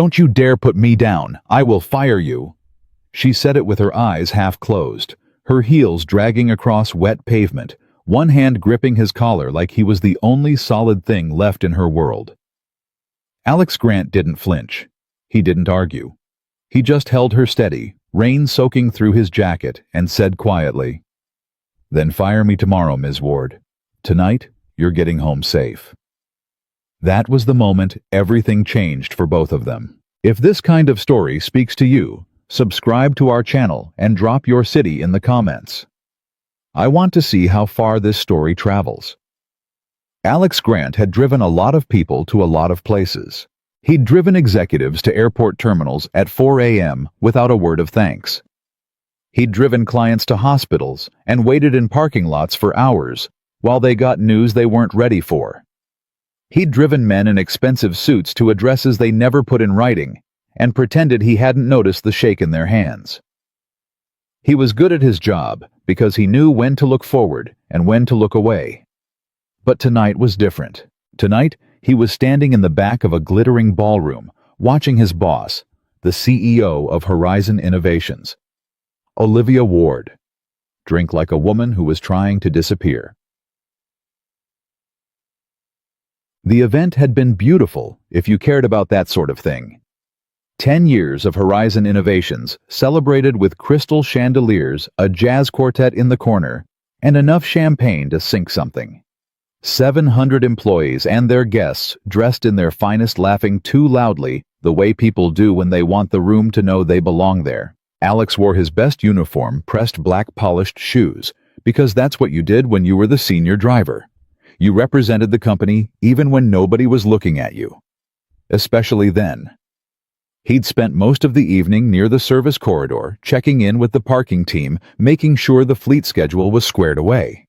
"Don't you dare put me down. I will fire you." She said it with her eyes half closed, her heels dragging across wet pavement, one hand gripping his collar like he was the only solid thing left in her world. Alex Grant didn't flinch. He didn't argue. He just held her steady, rain soaking through his jacket, and said quietly, "Then fire me tomorrow, Ms. Ward. Tonight, you're getting home safe." That was the moment everything changed for both of them. If this kind of story speaks to you, subscribe to our channel and drop your city in the comments. I want to see how far this story travels. Alex Grant had driven a lot of people to a lot of places. He'd driven executives to airport terminals at 4 a.m. without a word of thanks. He'd driven clients to hospitals and waited in parking lots for hours while they got news they weren't ready for. He'd driven men in expensive suits to addresses they never put in writing and pretended he hadn't noticed the shake in their hands. He was good at his job because he knew when to look forward and when to look away. But tonight was different. Tonight, he was standing in the back of a glittering ballroom, watching his boss, the CEO of Horizon Innovations, Olivia Ward, drink like a woman who was trying to disappear. The event had been beautiful if you cared about that sort of thing. 10 years of Horizon Innovations celebrated with crystal chandeliers, a jazz quartet in the corner, and enough champagne to sink something. 700 employees and their guests dressed in their finest, laughing too loudly, the way people do when they want the room to know they belong there. Alex wore his best uniform, pressed black polished shoes, because that's what you did when you were the senior driver. You represented the company even when nobody was looking at you. Especially then. He'd spent most of the evening near the service corridor, checking in with the parking team, making sure the fleet schedule was squared away.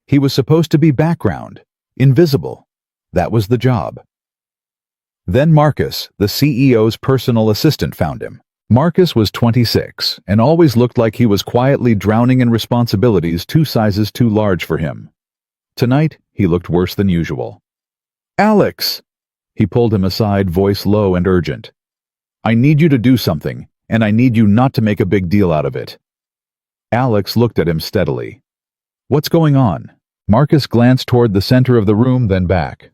He was supposed to be background, invisible. That was the job. Then Marcus, the CEO's personal assistant, found him. Marcus was 26 and always looked like he was quietly drowning in responsibilities 2 sizes too large for him. Tonight, he looked worse than usual. "Alex!" He pulled him aside, voice low and urgent. "I need you to do something, and I need you not to make a big deal out of it." Alex looked at him steadily. "What's going on?" Marcus glanced toward the center of the room, then back.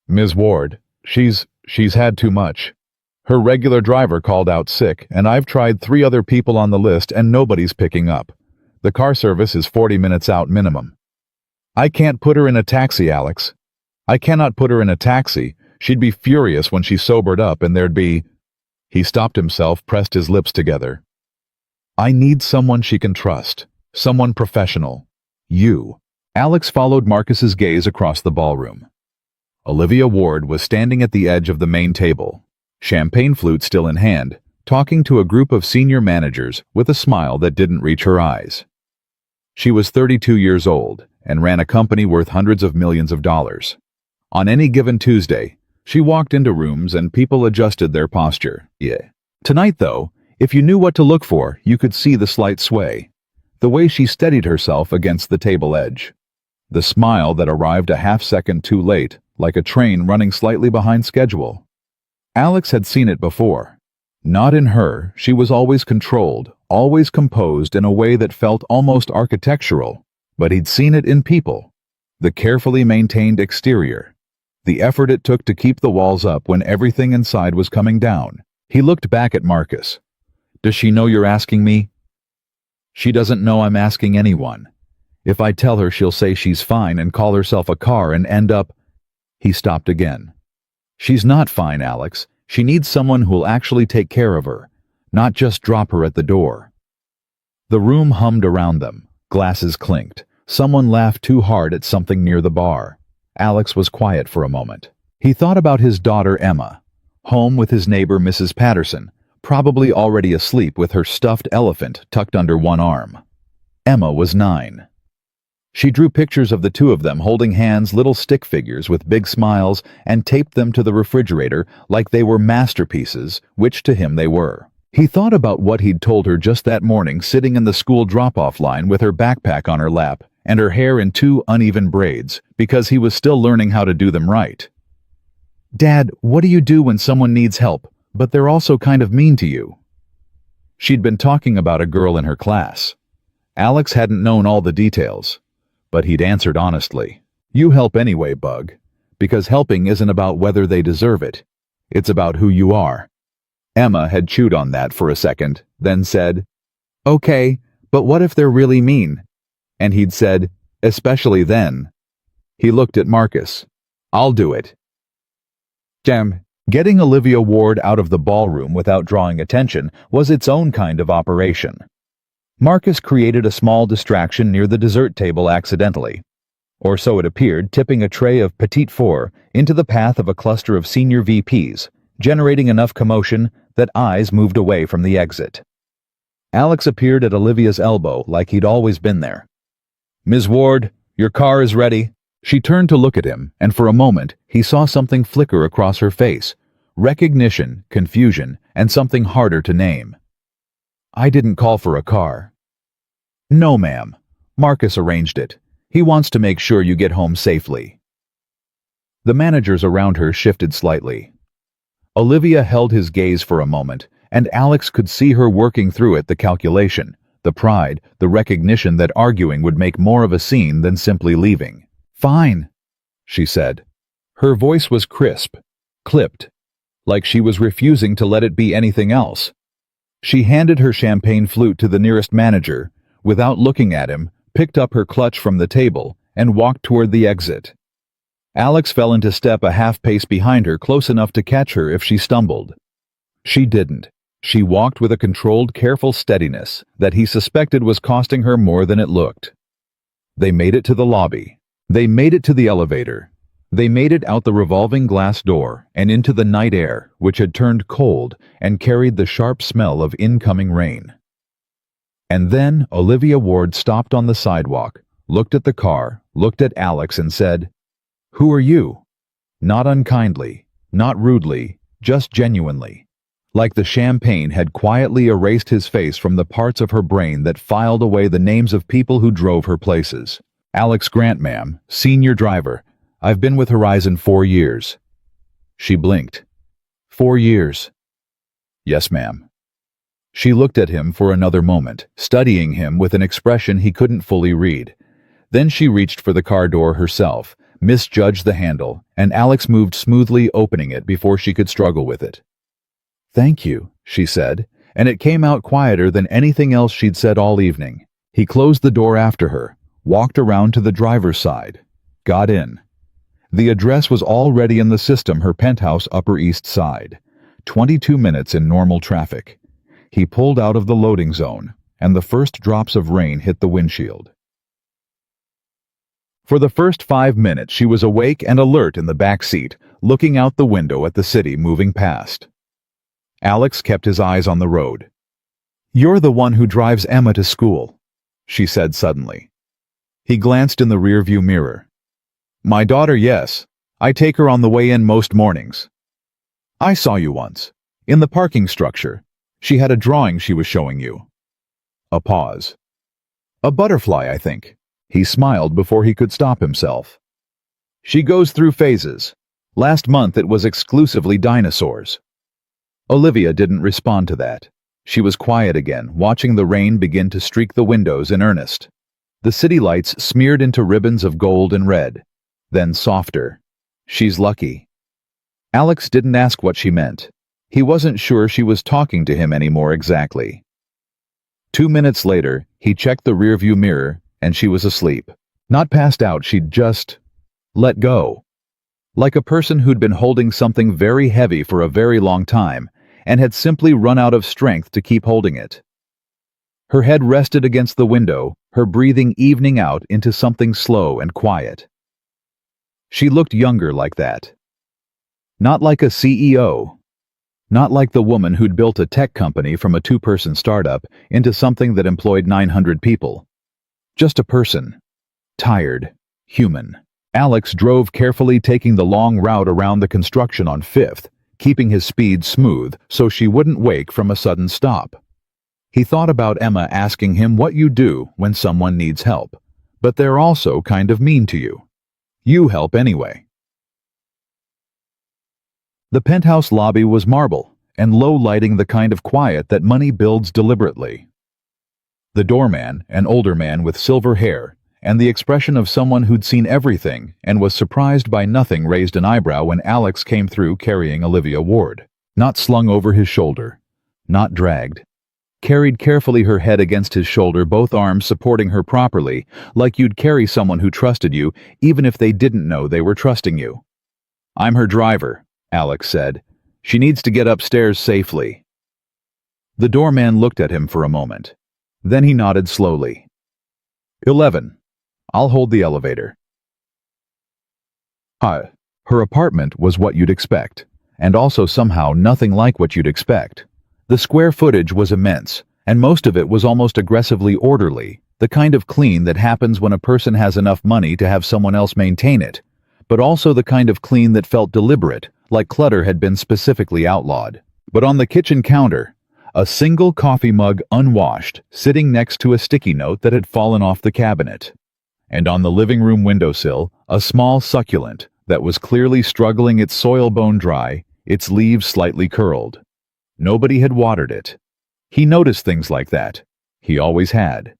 "Ms. Ward, she's had too much. Her regular driver called out sick, and I've tried 3 other people on the list and nobody's picking up. The car service is 40 minutes out minimum. I can't put her in a taxi, Alex. I cannot put her in a taxi. She'd be furious when she sobered up and there'd be..." He stopped himself, pressed his lips together. "I need someone she can trust. Someone professional. You." Alex followed Marcus's gaze across the ballroom. Olivia Ward was standing at the edge of the main table, champagne flute still in hand, talking to a group of senior managers with a smile that didn't reach her eyes. She was 32 years old and ran a company worth hundreds of millions of dollars. On any given Tuesday, she walked into rooms and people adjusted their posture. Tonight, though, if you knew what to look for, you could see the slight sway. The way she steadied herself against the table edge. The smile that arrived a half-second too late, like a train running slightly behind schedule. Alex had seen it before. Not in her, she was always controlled, always composed in a way that felt almost architectural, but he'd seen it in people. The carefully maintained exterior. The effort it took to keep the walls up when everything inside was coming down. He looked back at Marcus. "Does she know you're asking me?" "She doesn't know I'm asking anyone. If I tell her, she'll say she's fine and call herself a car and end up..." He stopped again. "She's not fine, Alex. She needs someone who'll actually take care of her, not just drop her at the door." The room hummed around them. Glasses clinked. Someone laughed too hard at something near the bar. Alex was quiet for a moment. He thought about his daughter Emma, home with his neighbor Mrs. Patterson, probably already asleep with her stuffed elephant tucked under one arm. Emma was 9. She drew pictures of the 2 of them holding hands, little stick figures with big smiles, and taped them to the refrigerator like they were masterpieces, which to him they were. He thought about what he'd told her just that morning, sitting in the school drop-off line with her backpack on her lap and her hair in 2 uneven braids, because he was still learning how to do them right. "Dad, what do you do when someone needs help? but they're also kind of mean to you." She'd been talking about a girl in her class. Alex hadn't known all the details, but he'd answered honestly. "You help anyway, Bug, because helping isn't about whether they deserve it. It's about who you are." Emma had chewed on that for a second, then said, "Okay, but what if they're really mean?" And he'd said, "Especially then." He looked at Marcus. "I'll do it." Damn. Getting Olivia Ward out of the ballroom without drawing attention was its own kind of operation. Marcus created a small distraction near the dessert table accidentally, or so it appeared, tipping a tray of Petite Four into the path of a cluster of senior VPs, generating enough commotion that eyes moved away from the exit. Alex appeared at Olivia's elbow like he'd always been there. "Ms. Ward, your car is ready." She turned to look at him, and for a moment he saw something flicker across her face. Recognition, confusion, and something harder to name. "I didn't call for a car." "No, ma'am. Marcus arranged it. He wants to make sure you get home safely." The managers around her shifted slightly. Olivia held his gaze for a moment, and Alex could see her working through it, the calculation, the pride, the recognition that arguing would make more of a scene than simply leaving. "Fine," she said. Her voice was crisp, clipped, like she was refusing to let it be anything else. She handed her champagne flute to the nearest manager, without looking at him, picked up her clutch from the table, and walked toward the exit. Alex fell into step a half-pace behind her, close enough to catch her if she stumbled. She didn't. She walked with a controlled, careful steadiness that he suspected was costing her more than it looked. They made it to the lobby. They made it to the elevator. They made it out the revolving glass door and into the night air, which had turned cold and carried the sharp smell of incoming rain. And then Olivia Ward stopped on the sidewalk, looked at the car, looked at Alex and said, "Who are you?" Not unkindly, not rudely, just genuinely. Like the champagne had quietly erased his face from the parts of her brain that filed away the names of people who drove her places. "Alex Grant, ma'am, senior driver. I've been with Horizon 4 years. She blinked. 4 years. "Yes, ma'am." She looked at him for another moment, studying him with an expression he couldn't fully read. Then she reached for the car door herself, misjudged the handle, and Alex moved smoothly, opening it before she could struggle with it. "Thank you," she said, and it came out quieter than anything else she'd said all evening. He closed the door after her, walked around to the driver's side, got in. The address was already in the system, her penthouse, Upper East Side. 22 minutes in normal traffic. He pulled out of the loading zone, and the first drops of rain hit the windshield. For the first 5 minutes she was awake and alert in the back seat, looking out the window at the city moving past. Alex kept his eyes on the road. "You're the one who drives Emma to school," she said suddenly. He glanced in the rearview mirror. "My daughter, yes. I take her on the way in most mornings. I saw you once. In the parking structure. She had a drawing she was showing you." A pause. "A butterfly, I think." He smiled before he could stop himself. "She goes through phases. Last month it was exclusively dinosaurs." Olivia didn't respond to that. She was quiet again, watching the rain begin to streak the windows in earnest. The city lights smeared into ribbons of gold and red. Then softer. "She's lucky." Alex didn't ask what she meant. He wasn't sure she was talking to him anymore exactly. 2 minutes later, he checked the rearview mirror, and she was asleep. Not passed out, she'd just let go. Like a person who'd been holding something very heavy for a very long time, and had simply run out of strength to keep holding it. Her head rested against the window, her breathing evening out into something slow and quiet. She looked younger like that. Not like a CEO. Not like the woman who'd built a tech company from a 2-person startup into something that employed 900 people. Just a person. Tired. Human. Alex drove carefully, taking the long route around the construction on 5th, keeping his speed smooth so she wouldn't wake from a sudden stop. He thought about Emma asking him what you do when someone needs help, but they're also kind of mean to you. You help anyway. The penthouse lobby was marble, and low lighting, the kind of quiet that money builds deliberately. The doorman, an older man with silver hair, and the expression of someone who'd seen everything and was surprised by nothing, raised an eyebrow when Alex came through carrying Olivia Ward. Not slung over his shoulder, not dragged. Carried carefully, her head against his shoulder, both arms supporting her properly, like you'd carry someone who trusted you, even if they didn't know they were trusting you. "I'm her driver," Alex said. "She needs to get upstairs safely." The doorman looked at him for a moment. Then he nodded slowly. 11. I'll hold the elevator. Her apartment was what you'd expect, and also somehow nothing like what you'd expect. The square footage was immense, and most of it was almost aggressively orderly, the kind of clean that happens when a person has enough money to have someone else maintain it, but also the kind of clean that felt deliberate, like clutter had been specifically outlawed. But on the kitchen counter, a single coffee mug unwashed, sitting next to a sticky note that had fallen off the cabinet. And on the living room windowsill, a small succulent that was clearly struggling, its soil bone dry, its leaves slightly curled. Nobody had watered it. He noticed things like that. He always had.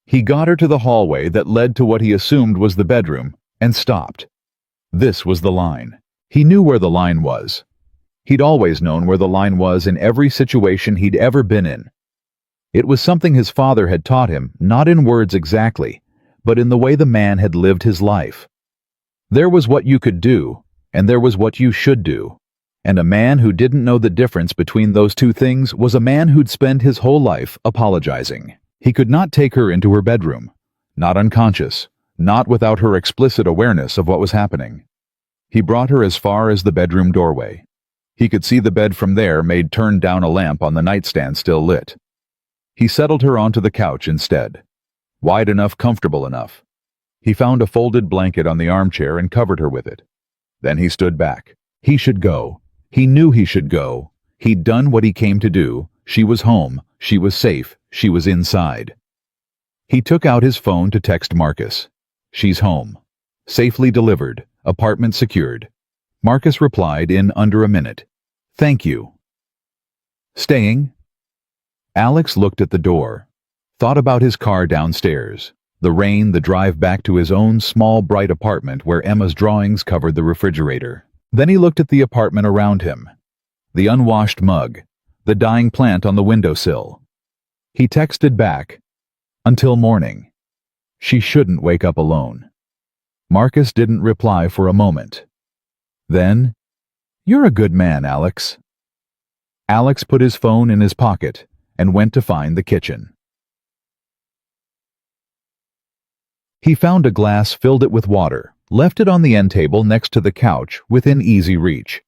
He got her to the hallway that led to what he assumed was the bedroom, and stopped. This was the line. He knew where the line was. He'd always known where the line was in every situation he'd ever been in. It was something his father had taught him, not in words exactly, but in the way the man had lived his life. There was what you could do, and there was what you should do. And a man who didn't know the difference between those two things was a man who'd spent his whole life apologizing. He could not take her into her bedroom, not unconscious, not without her explicit awareness of what was happening. He brought her as far as the bedroom doorway. He could see the bed from there, made turned down, a lamp on the nightstand still lit. He settled her onto the couch instead. Wide enough, comfortable enough. He found a folded blanket on the armchair and covered her with it. Then he stood back. He should go. He knew he should go. He'd done what he came to do. She was home. She was safe. She was inside. He took out his phone to text Marcus. "She's home. Safely delivered. Apartment secured." Marcus replied in under a minute. "Thank you." Staying? Alex looked at the door. Thought about his car downstairs. The rain, the drive back to his own small, bright apartment where Emma's drawings covered the refrigerator. Then he looked at the apartment around him. The unwashed mug. The dying plant on the windowsill. He texted back, "Until morning." She shouldn't wake up alone. Marcus didn't reply for a moment. Then, "You're a good man, Alex." Alex put his phone in his pocket and went to find the kitchen. He found a glass, filled it with water, left it on the end table next to the couch within easy reach.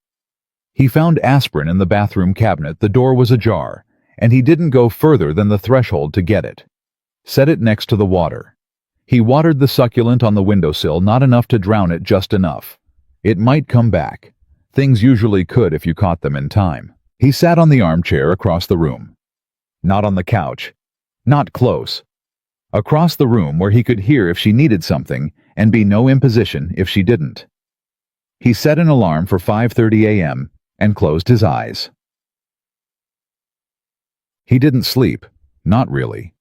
He found aspirin in the bathroom cabinet. The door was ajar, and he didn't go further than the threshold to get it. Set it next to the water. He watered the succulent on the windowsill, not enough to drown it, just enough. It might come back. Things usually could if you caught them in time. He sat on the armchair across the room. Not on the couch. Not close. Across the room where he could hear if she needed something and be no imposition if she didn't. He set an alarm for 5:30 a.m. and closed his eyes. He didn't sleep, not really.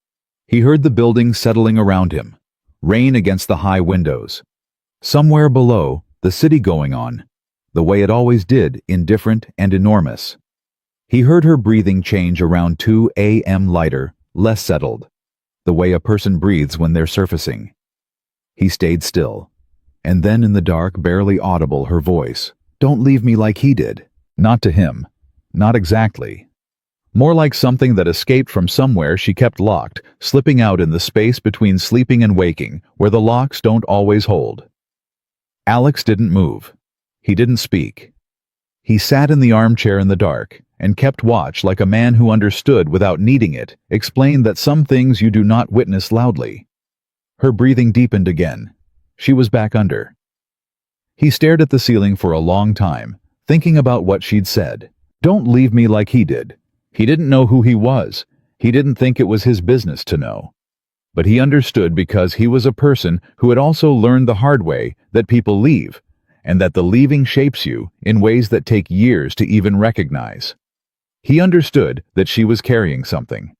He heard the building settling around him, rain against the high windows. Somewhere below, the city going on, the way it always did, indifferent and enormous. He heard her breathing change around 2 a.m. lighter, less settled, the way a person breathes when they're surfacing. He stayed still, and then in the dark, barely audible, her voice. "Don't leave me like he did." Not to him. Not exactly. More like something that escaped from somewhere she kept locked, slipping out in the space between sleeping and waking, where the locks don't always hold. Alex didn't move. He didn't speak. He sat in the armchair in the dark and kept watch, like a man who understood without needing it, explained that some things you do not witness loudly. Her breathing deepened again. She was back under. He stared at the ceiling for a long time, thinking about what she'd said. Don't leave me like he did. He didn't know who he was. He didn't think it was his business to know. But he understood because he was a person who had also learned the hard way that people leave, and that the leaving shapes you in ways that take years to even recognize. He understood that she was carrying something,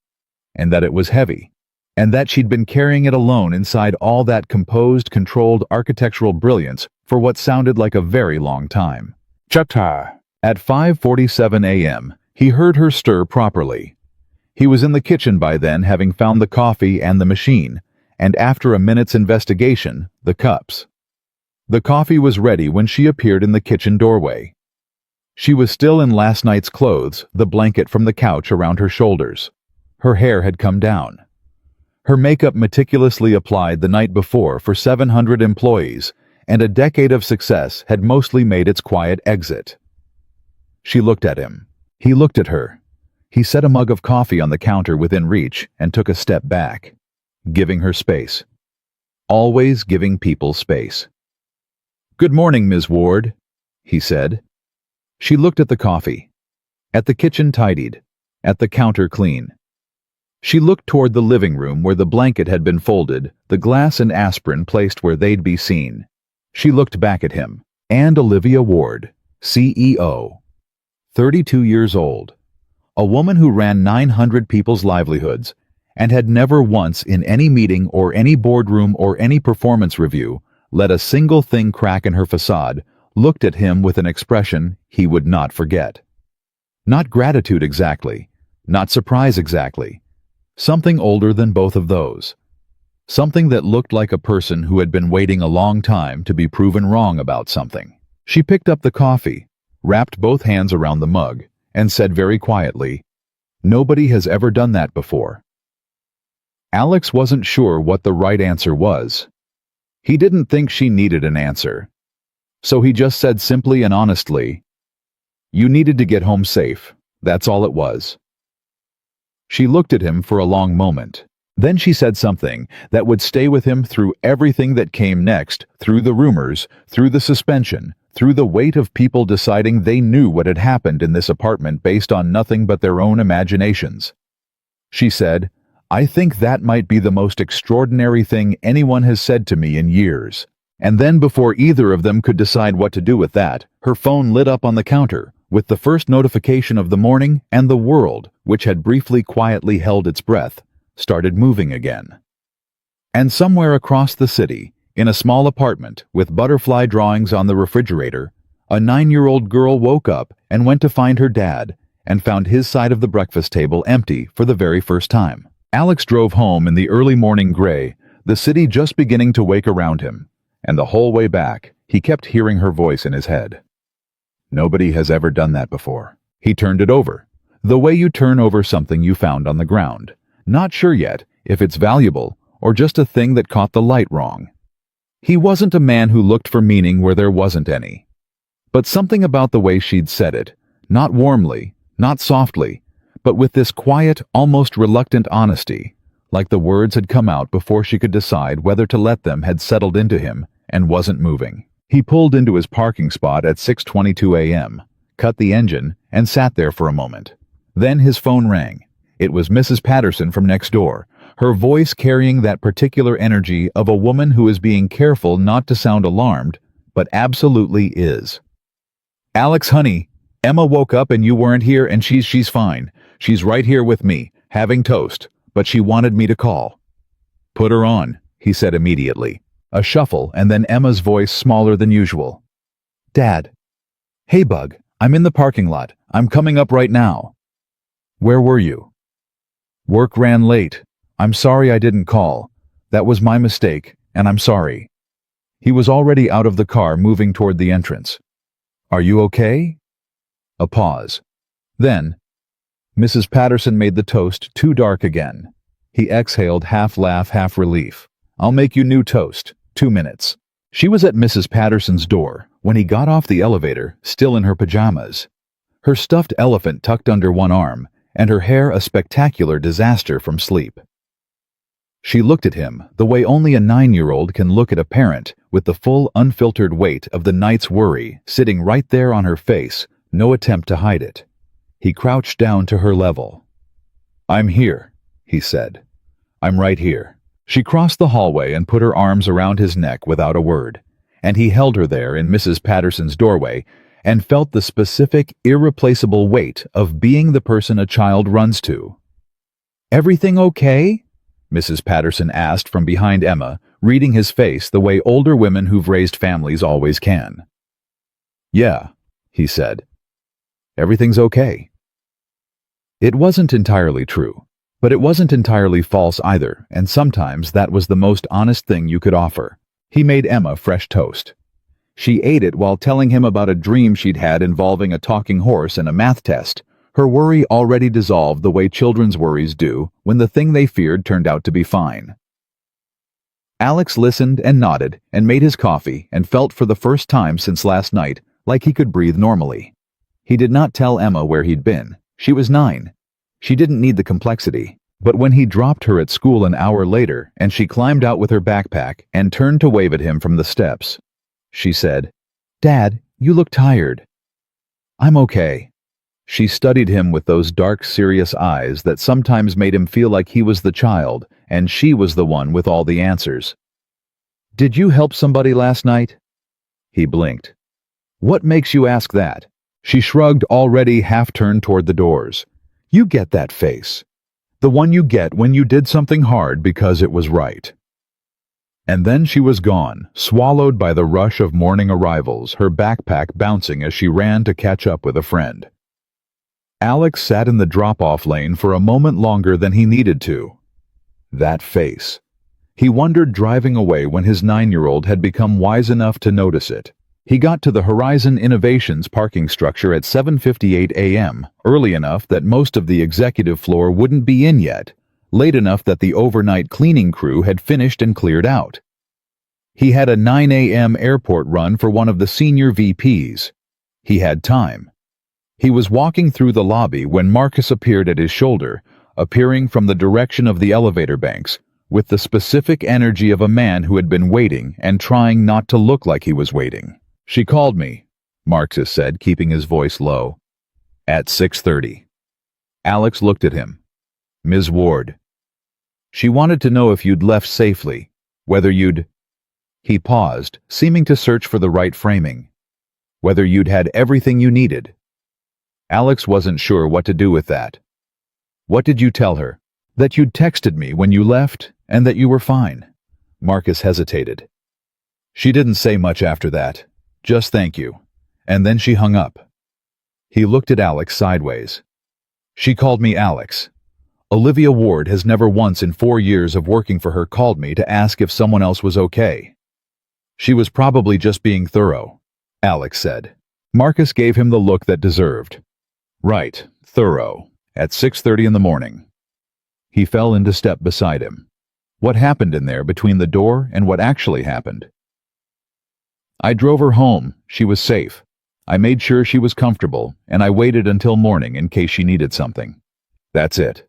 and that it was heavy, and that she'd been carrying it alone inside all that composed, controlled architectural brilliance for what sounded like a very long time. Chata. At 5:47 a.m., he heard her stir properly. He was in the kitchen by then, having found the coffee and the machine, and after a minute's investigation, the cups. The coffee was ready when she appeared in the kitchen doorway. She was still in last night's clothes, the blanket from the couch around her shoulders. Her hair had come down. Her makeup meticulously applied the night before for 700 employees, and a decade of success had mostly made its quiet exit. She looked at him. He looked at her. He set a mug of coffee on the counter within reach and took a step back, giving her space. Always giving people space. "Good morning, Ms. Ward," he said. She looked at the coffee, at the kitchen tidied, at the counter clean. She looked toward the living room where the blanket had been folded, the glass and aspirin placed where they'd be seen. She looked back at him, and Olivia Ward, CEO, 32 years old, a woman who ran 900 people's livelihoods, and had never once in any meeting or any boardroom or any performance review let a single thing crack in her facade, looked at him with an expression he would not forget. Not gratitude exactly, not surprise exactly. Something older than both of those. Something that looked like a person who had been waiting a long time to be proven wrong about something. She picked up the coffee, wrapped both hands around the mug, and said very quietly, "Nobody has ever done that before." Alex wasn't sure what the right answer was. He didn't think she needed an answer. So he just said simply and honestly, "You needed to get home safe. That's all it was." She looked at him for a long moment. Then she said something that would stay with him through everything that came next, through the rumors, through the suspension, through the weight of people deciding they knew what had happened in this apartment based on nothing but their own imaginations. She said, "I think that might be the most extraordinary thing anyone has said to me in years." And then before either of them could decide what to do with that, her phone lit up on the counter, with the first notification of the morning, and the world, which had briefly quietly held its breath, started moving again. And somewhere across the city, in a small apartment with butterfly drawings on the refrigerator, a 9-year-old girl woke up and went to find her dad, and found his side of the breakfast table empty for the very first time. Alex drove home in the early morning gray, the city just beginning to wake around him, and the whole way back, he kept hearing her voice in his head. Nobody has ever done that before. He turned it over, the way you turn over something you found on the ground, not sure yet if it's valuable or just a thing that caught the light wrong. He wasn't a man who looked for meaning where there wasn't any. But something about the way she'd said it, not warmly, not softly, but with this quiet, almost reluctant honesty, like the words had come out before she could decide whether to let them, had settled into him and wasn't moving. He pulled into his parking spot at 6:22 a.m., cut the engine, and sat there for a moment. Then his phone rang. It was Mrs. Patterson from next door, her voice carrying that particular energy of a woman who is being careful not to sound alarmed, but absolutely is. "Alex, honey, Emma woke up and you weren't here, and she's fine. She's right here with me, having toast, but she wanted me to call." "Put her on," he said immediately. A shuffle, and then Emma's voice smaller than usual. "Dad." "Hey, Bug, I'm in the parking lot. I'm coming up right now." "Where were you?" "Work ran late. I'm sorry I didn't call. That was my mistake, and I'm sorry." He was already out of the car, moving toward the entrance. "Are you okay?" A pause. Then, Mrs. Patterson made the toast too dark again. He exhaled, half laugh, half relief. "I'll make you new toast. 2 minutes." She was at Mrs. Patterson's door when he got off the elevator, still in her pajamas. Her stuffed elephant tucked under one arm, and her hair a spectacular disaster from sleep. She looked at him the way only a 9-year-old can look at a parent, with the full, unfiltered weight of the night's worry sitting right there on her face, no attempt to hide it. He crouched down to her level. "I'm here," he said. "I'm right here." She crossed the hallway and put her arms around his neck without a word, and he held her there in Mrs. Patterson's doorway and felt the specific, irreplaceable weight of being the person a child runs to. "Everything okay?" Mrs. Patterson asked from behind Emma, reading his face the way older women who've raised families always can. "Yeah," he said. "Everything's okay." It wasn't entirely true, but it wasn't entirely false either, and sometimes that was the most honest thing you could offer. He made Emma fresh toast. She ate it while telling him about a dream she'd had involving a talking horse and a math test. Her worry already dissolved the way children's worries do when the thing they feared turned out to be fine. Alex listened and nodded and made his coffee and felt for the first time since last night like he could breathe normally. He did not tell Emma where he'd been. She was 9. She didn't need the complexity. But when he dropped her at school an hour later and she climbed out with her backpack and turned to wave at him from the steps, she said, "Dad, you look tired." "I'm okay." She studied him with those dark, serious eyes that sometimes made him feel like he was the child and she was the one with all the answers. "Did you help somebody last night?" He blinked. "What makes you ask that?" She shrugged, already half-turned toward the doors. "You get that face. The one you get when you did something hard because it was right." And then she was gone, swallowed by the rush of morning arrivals, her backpack bouncing as she ran to catch up with a friend. Alex sat in the drop-off lane for a moment longer than he needed to. That face. He wondered driving away when his 9-year-old had become wise enough to notice it. He got to the Horizon Innovations parking structure at 7:58 a.m., early enough that most of the executive floor wouldn't be in yet, late enough that the overnight cleaning crew had finished and cleared out. He had a 9 a.m. airport run for one of the senior VPs. He had time. He was walking through the lobby when Marcus appeared at his shoulder, appearing from the direction of the elevator banks, with the specific energy of a man who had been waiting and trying not to look like he was waiting. "She called me," Marcus said, keeping his voice low. "At 6:30. Alex looked at him. "Ms. Ward. She wanted to know if you'd left safely, whether you'd—" He paused, seeming to search for the right framing. "Whether you'd had everything you needed." Alex wasn't sure what to do with that. "What did you tell her?" "That you'd texted me when you left, and that you were fine." Marcus hesitated. "She didn't say much after that. Just thank you. And then she hung up." He looked at Alex sideways. "She called me Alex. Olivia Ward has never once in 4 years of working for her called me to ask if someone else was okay." "She was probably just being thorough," Alex said. Marcus gave him the look that deserved. "Right, thorough. At 6:30 in the morning." He fell into step beside him. What happened in there between the door and what actually happened? "I drove her home. She was safe. I made sure she was comfortable, and I waited until morning in case she needed something. That's it."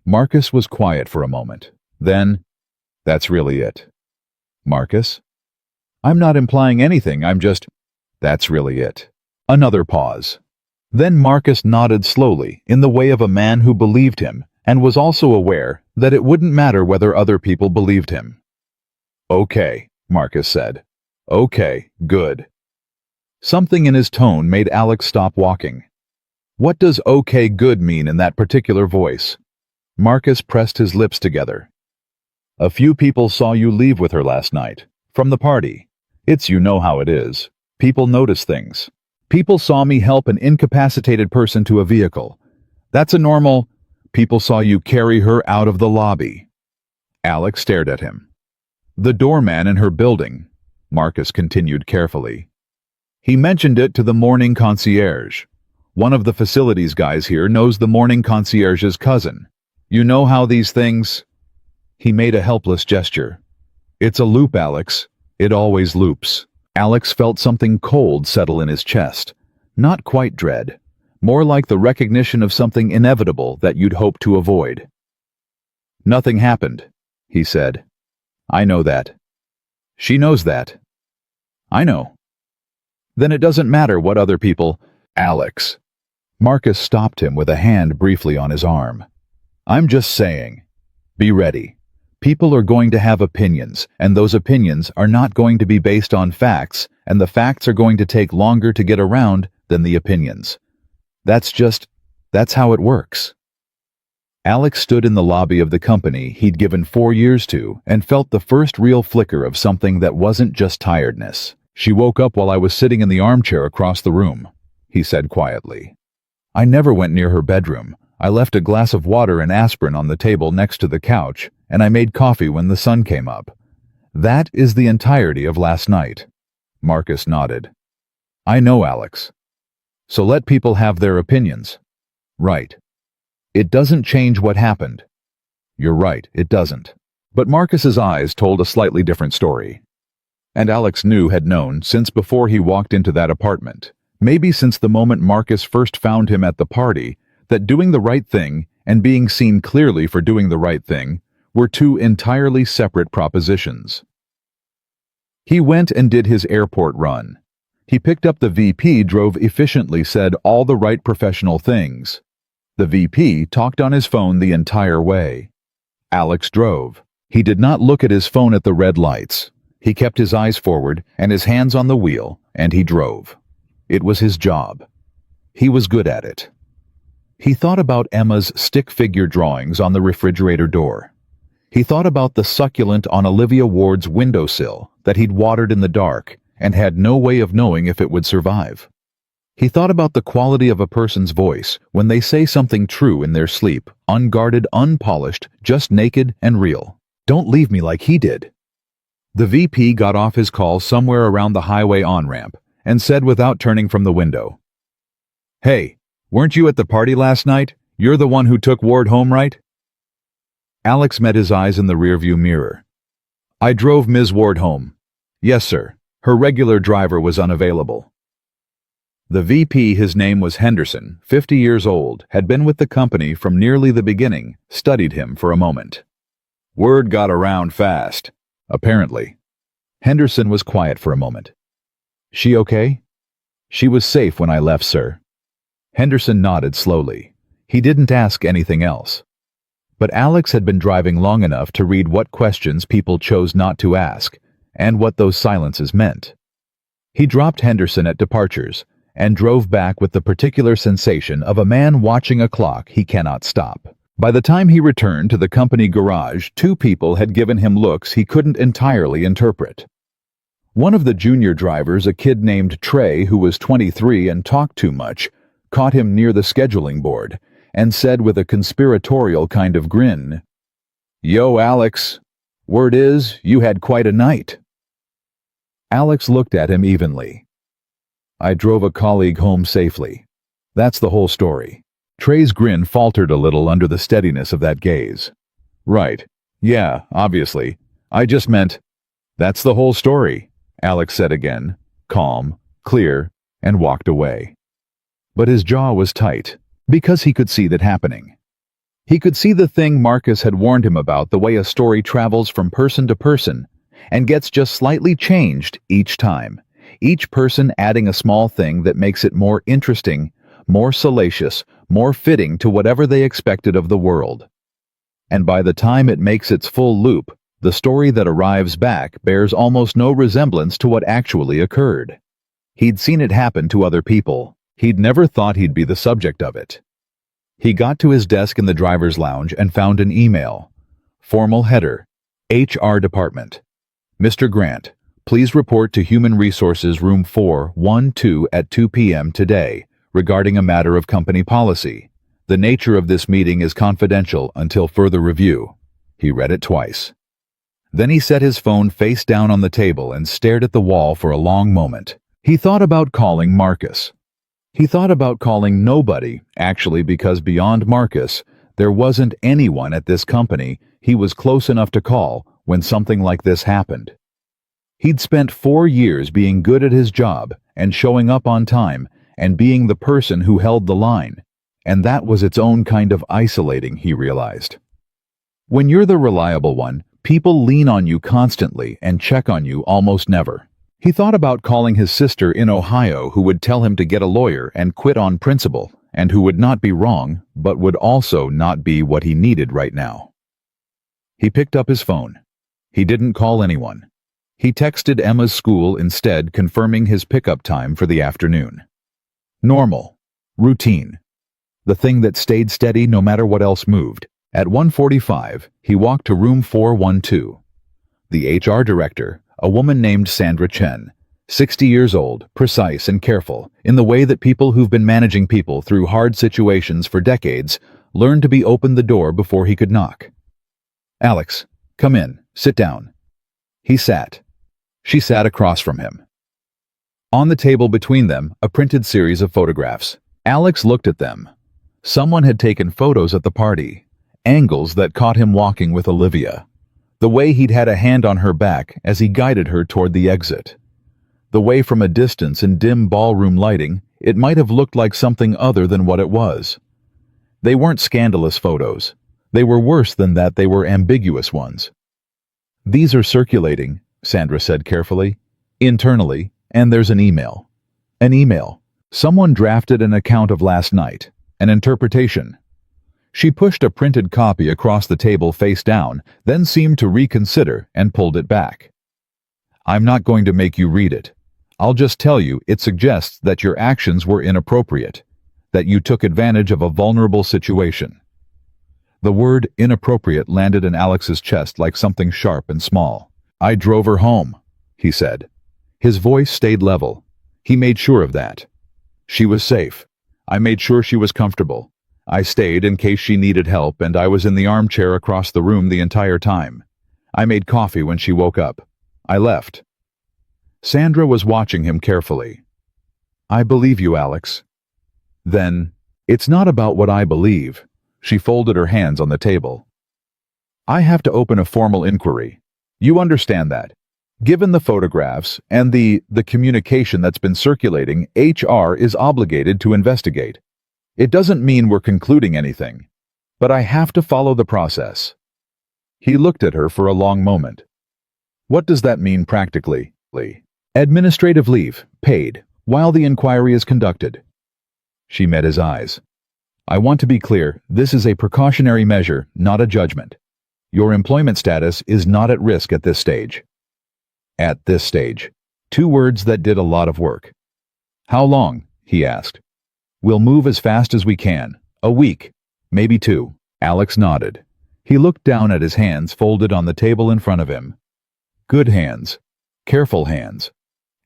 Marcus was quiet for a moment. Then, "That's really it." "Marcus?" "I'm not implying anything, I'm just—" "That's really it." Another pause. Then Marcus nodded slowly, in the way of a man who believed him, and was also aware that it wouldn't matter whether other people believed him. "Okay," Marcus said. "Okay, good." Something in his tone made Alex stop walking. What does "okay, good" mean in that particular voice? Marcus pressed his lips together. "A few people saw you leave with her last night, from the party. It's you know how it is. People notice things. People saw me help an incapacitated person to a vehicle. That's a normal— People saw you carry her out of the lobby." Alex stared at him. "The doorman in her building," Marcus continued carefully. "He mentioned it to the morning concierge. One of the facilities guys here knows the morning concierge's cousin. You know how these things—" He made a helpless gesture. "It's a loop, Alex. It always loops." Alex felt something cold settle in his chest. Not quite dread. More like the recognition of something inevitable that you'd hoped to avoid. "Nothing happened," he said. "I know that." "She knows that." "I know." "Then it doesn't matter what other people—" "Alex." Marcus stopped him with a hand briefly on his arm. "I'm just saying. Be ready. People are going to have opinions, and those opinions are not going to be based on facts, and the facts are going to take longer to get around than the opinions. That's how it works. Alex stood in the lobby of the company he'd given 4 years to and felt the first real flicker of something that wasn't just tiredness. "She woke up while I was sitting in the armchair across the room," he said quietly. "I never went near her bedroom. I left a glass of water and aspirin on the table next to the couch, and I made coffee when the sun came up. That is the entirety of last night." Marcus nodded. "I know, Alex. So let people have their opinions." "Right. It doesn't change what happened." "You're right, it doesn't." But Marcus's eyes told a slightly different story. And Alex had known since before he walked into that apartment, maybe since the moment Marcus first found him at the party, that doing the right thing and being seen clearly for doing the right thing were two entirely separate propositions. He went and did his airport run. He picked up the VP, drove efficiently, said all the right professional things. The VP talked on his phone the entire way. Alex drove. He did not look at his phone at the red lights. He kept his eyes forward and his hands on the wheel, and he drove. It was his job. He was good at it. He thought about Emma's stick figure drawings on the refrigerator door. He thought about the succulent on Olivia Ward's windowsill that he'd watered in the dark and had no way of knowing if it would survive. He thought about the quality of a person's voice when they say something true in their sleep, unguarded, unpolished, just naked and real. "Don't leave me like he did." The VP got off his call somewhere around the highway on-ramp and said without turning from the window, "Hey, weren't you at the party last night? You're the one who took Ward home, right?" Alex met his eyes in the rearview mirror. "I drove Ms. Ward home." "Yes, sir. Her regular driver was unavailable." The VP, his name was Henderson, 50 years old, had been with the company from nearly the beginning, studied him for a moment. "Word got around fast, apparently." Henderson was quiet for a moment. "She okay?" "She was safe when I left, sir." Henderson nodded slowly. He didn't ask anything else. But Alex had been driving long enough to read what questions people chose not to ask, and what those silences meant. He dropped Henderson at departures, and drove back with the particular sensation of a man watching a clock he cannot stop. By the time he returned to the company garage, 2 people had given him looks he couldn't entirely interpret. One of the junior drivers, a kid named Trey who was 23 and talked too much, caught him near the scheduling board and said with a conspiratorial kind of grin, "Yo, Alex, word is you had quite a night." Alex looked at him evenly. "I drove a colleague home safely. That's the whole story." Trey's grin faltered a little under the steadiness of that gaze. "Right. Yeah, obviously. I just meant, that's the whole story," Alex said again, calm, clear, and walked away. But his jaw was tight, because he could see that happening. He could see the thing Marcus had warned him about, the way a story travels from person to person and gets just slightly changed each time. Each person adding a small thing that makes it more interesting, more salacious, more fitting to whatever they expected of the world. And by the time it makes its full loop, the story that arrives back bears almost no resemblance to what actually occurred. He'd seen it happen to other people. He'd never thought he'd be the subject of it. He got to his desk in the driver's lounge and found an email. Formal header, HR Department. "Mr. Grant, please report to Human Resources Room 412 at 2 p.m. today regarding a matter of company policy. The nature of this meeting is confidential until further review." He read it twice. Then he set his phone face down on the table and stared at the wall for a long moment. He thought about calling Marcus. He thought about calling nobody, actually, because beyond Marcus, there wasn't anyone at this company he was close enough to call when something like this happened. He'd spent 4 years being good at his job and showing up on time and being the person who held the line, and that was its own kind of isolating, he realized. When you're the reliable one, people lean on you constantly and check on you almost never. He thought about calling his sister in Ohio, who would tell him to get a lawyer and quit on principle, and who would not be wrong, but would also not be what he needed right now. He picked up his phone. He didn't call anyone. He texted Emma's school instead, confirming his pickup time for the afternoon. Normal. Routine. The thing that stayed steady no matter what else moved. At 1:45, he walked to room 412. The HR director, a woman named Sandra Chen, 60 years old, precise and careful, in the way that people who've been managing people through hard situations for decades learned to be open the door before he could knock. Alex, come in, sit down. He sat. She sat across from him. On the table between them, a printed series of photographs. Alex looked at them. Someone had taken photos at the party, angles that caught him walking with Olivia, the way he'd had a hand on her back as he guided her toward the exit. The way from a distance in dim ballroom lighting, it might have looked like something other than what it was. They weren't scandalous photos. They were worse than that, they were ambiguous ones. These are circulating, Sandra said carefully, internally, and there's an email. An email. Someone drafted an account of last night, an interpretation. She pushed a printed copy across the table face down, then seemed to reconsider and pulled it back. I'm not going to make you read it. I'll just tell you it suggests that your actions were inappropriate, that you took advantage of a vulnerable situation. The word inappropriate landed in Alex's chest like something sharp and small. I drove her home, he said. His voice stayed level. He made sure of that. She was safe. I made sure she was comfortable. I stayed in case she needed help, and I was in the armchair across the room the entire time. I made coffee when she woke up. I left. Sandra was watching him carefully. I believe you, Alex. Then, it's not about what I believe. She folded her hands on the table. I have to open a formal inquiry. You understand that. Given the photographs and the communication that's been circulating, HR is obligated to investigate. It doesn't mean we're concluding anything, but I have to follow the process. He looked at her for a long moment. What does that mean practically? Administrative leave, paid, while the inquiry is conducted. She met his eyes. I want to be clear, this is a precautionary measure, not a judgment. Your employment status is not at risk at this stage. At this stage. 2 words that did a lot of work. How long? He asked. We'll move as fast as we can. A week. Maybe 2. Alex nodded. He looked down at his hands folded on the table in front of him. Good hands. Careful hands.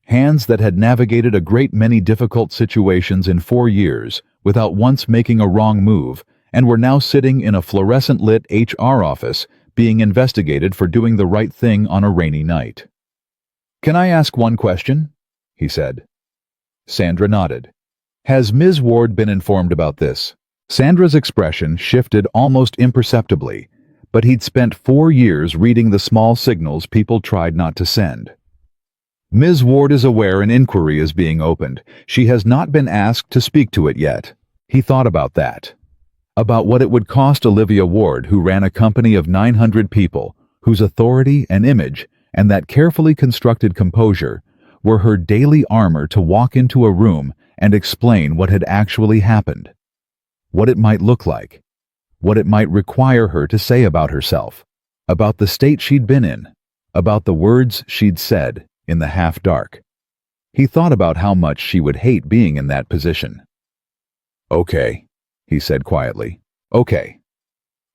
Hands that had navigated a great many difficult situations in 4 years without once making a wrong move, and were now sitting in a fluorescent-lit HR office being investigated for doing the right thing on a rainy night. Can I ask one question? He said. Sandra nodded. Has Ms. Ward been informed about this? Sandra's expression shifted almost imperceptibly, but he'd spent 4 years reading the small signals people tried not to send. Ms. Ward is aware an inquiry is being opened. She has not been asked to speak to it yet. He thought about that. About what it would cost Olivia Ward, who ran a company of 900 people, whose authority and image, and that carefully constructed composure, were her daily armor to walk into a room and explain what had actually happened. What it might look like. What it might require her to say about herself. About the state she'd been in. About the words she'd said in the half-dark. He thought about how much she would hate being in that position. Okay, he said quietly. Okay.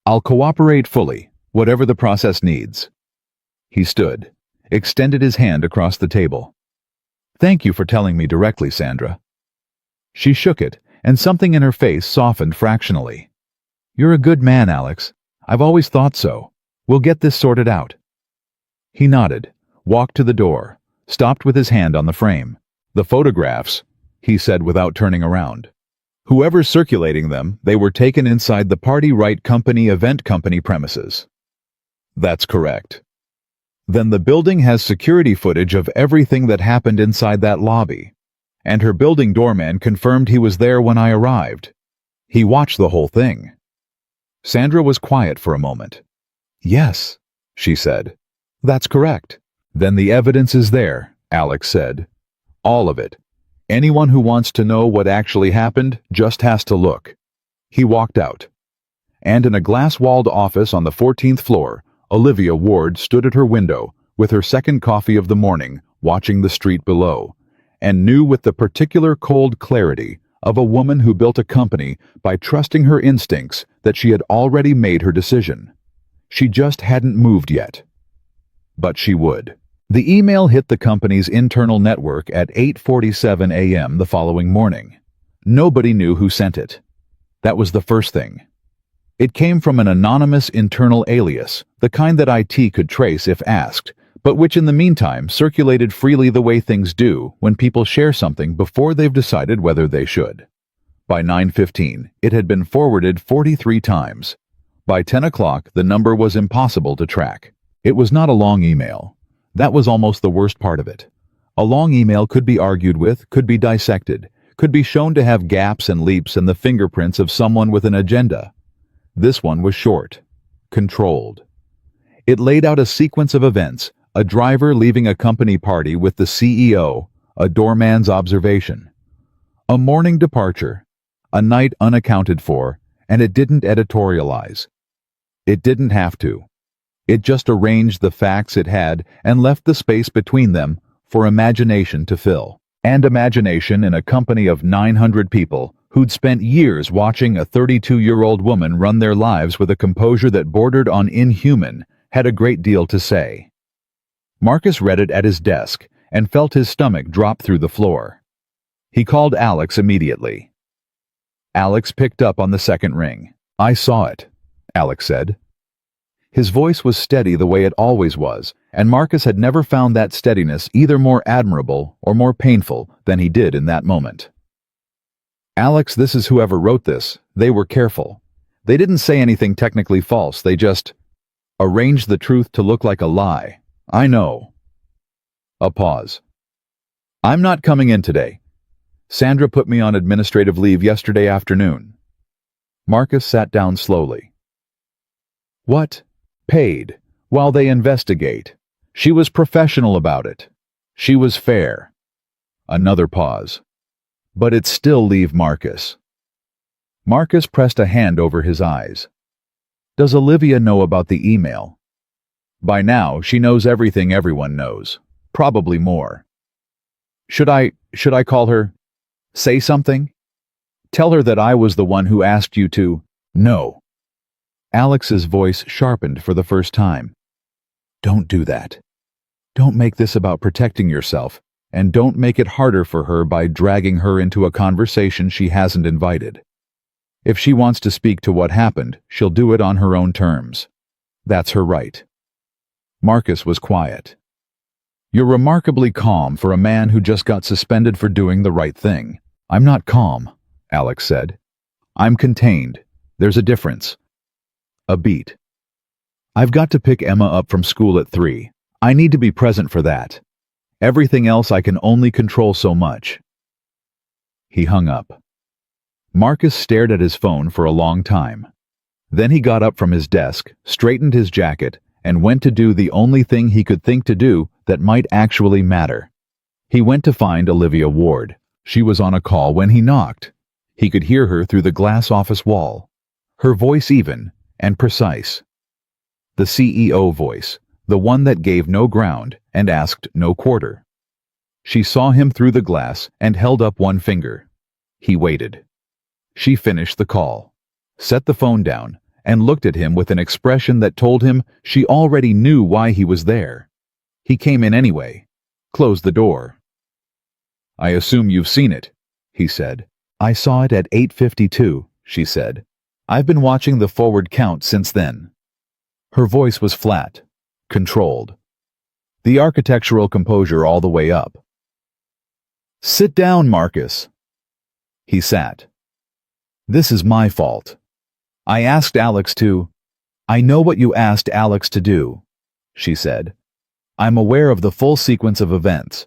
I'll cooperate fully, whatever the process needs. He stood, extended his hand across the table. Thank you for telling me directly, Sandra. She shook it, and something in her face softened fractionally. You're a good man, Alex. I've always thought so. We'll get this sorted out. He nodded, walked to the door, stopped with his hand on the frame. The photographs, he said without turning around. Whoever's circulating them, they were taken inside the Party Right Company event company premises. That's correct. Then the building has security footage of everything that happened inside that lobby. And her building doorman confirmed he was there when I arrived. He watched the whole thing. Sandra was quiet for a moment. Yes, she said. That's correct. Then the evidence is there, Alex said. All of it. Anyone who wants to know what actually happened just has to look. He walked out. And in a glass-walled office on the 14th floor, Olivia Ward stood at her window, with her second coffee of the morning, watching the street below, and knew with the particular cold clarity of a woman who built a company by trusting her instincts that she had already made her decision. She just hadn't moved yet. But she would. The email hit the company's internal network at 8:47 a.m. the following morning. Nobody knew who sent it. That was the first thing. It came from an anonymous internal alias, the kind that IT could trace if asked, but which in the meantime circulated freely the way things do when people share something before they've decided whether they should. By 9:15, it had been forwarded 43 times. By 10 o'clock, the number was impossible to track. It was not a long email. That was almost the worst part of it. A long email could be argued with, could be dissected, could be shown to have gaps and leaps and the fingerprints of someone with an agenda. This one was short, controlled. It laid out a sequence of events, a driver leaving a company party with the CEO, a doorman's observation. A morning departure, a night unaccounted for, and it didn't editorialize. It didn't have to. It just arranged the facts it had and left the space between them for imagination to fill. And imagination in a company of 900 people who'd spent years watching a 32-year-old woman run their lives with a composure that bordered on inhuman had a great deal to say. Marcus read it at his desk and felt his stomach drop through the floor. He called Alex immediately. Alex picked up on the second ring. "I saw it," Alex said. His voice was steady the way it always was, and Marcus had never found that steadiness either more admirable or more painful than he did in that moment. "Alex, this is whoever wrote this. They were careful. They didn't say anything technically false, they just arranged the truth to look like a lie. I know." A pause. "I'm not coming in today. Sandra put me on administrative leave yesterday afternoon." Marcus sat down slowly. "What? Paid, while they investigate. She was professional about it. She was fair." Another pause. "But it's still leave, Marcus." Marcus pressed a hand over his eyes. "Does Olivia know about the email?" "By now, she knows everything everyone knows. Probably more." Should I call her? Say something? Tell her that I was the one who asked you to..." "No." Alex's voice sharpened for the first time. "Don't do that. Don't make this about protecting yourself, and don't make it harder for her by dragging her into a conversation she hasn't invited. If she wants to speak to what happened, she'll do it on her own terms. That's her right." Marcus was quiet. "You're remarkably calm for a man who just got suspended for doing the right thing." "I'm not calm," Alex said. "I'm contained. There's a difference." A beat. "I've got to pick Emma up from school at 3. I need to be present for that. Everything else I can only control so much." He hung up. Marcus stared at his phone for a long time. Then he got up from his desk, straightened his jacket, and went to do the only thing he could think to do that might actually matter. He went to find Olivia Ward. She was on a call when he knocked. He could hear her through the glass office wall. Her voice even and precise. The CEO voice, the one that gave no ground and asked no quarter. She saw him through the glass and held up one finger. He waited. She finished the call, set the phone down, and looked at him with an expression that told him she already knew why he was there. He came in anyway, closed the door. "I assume you've seen it," he said. "I saw it at 8:52, she said. "I've been watching the forward count since then." Her voice was flat, controlled. The architectural composure all the way up. "Sit down, Marcus." He sat. "This is my fault. I asked Alex to..." "I know what you asked Alex to do," she said. "I'm aware of the full sequence of events.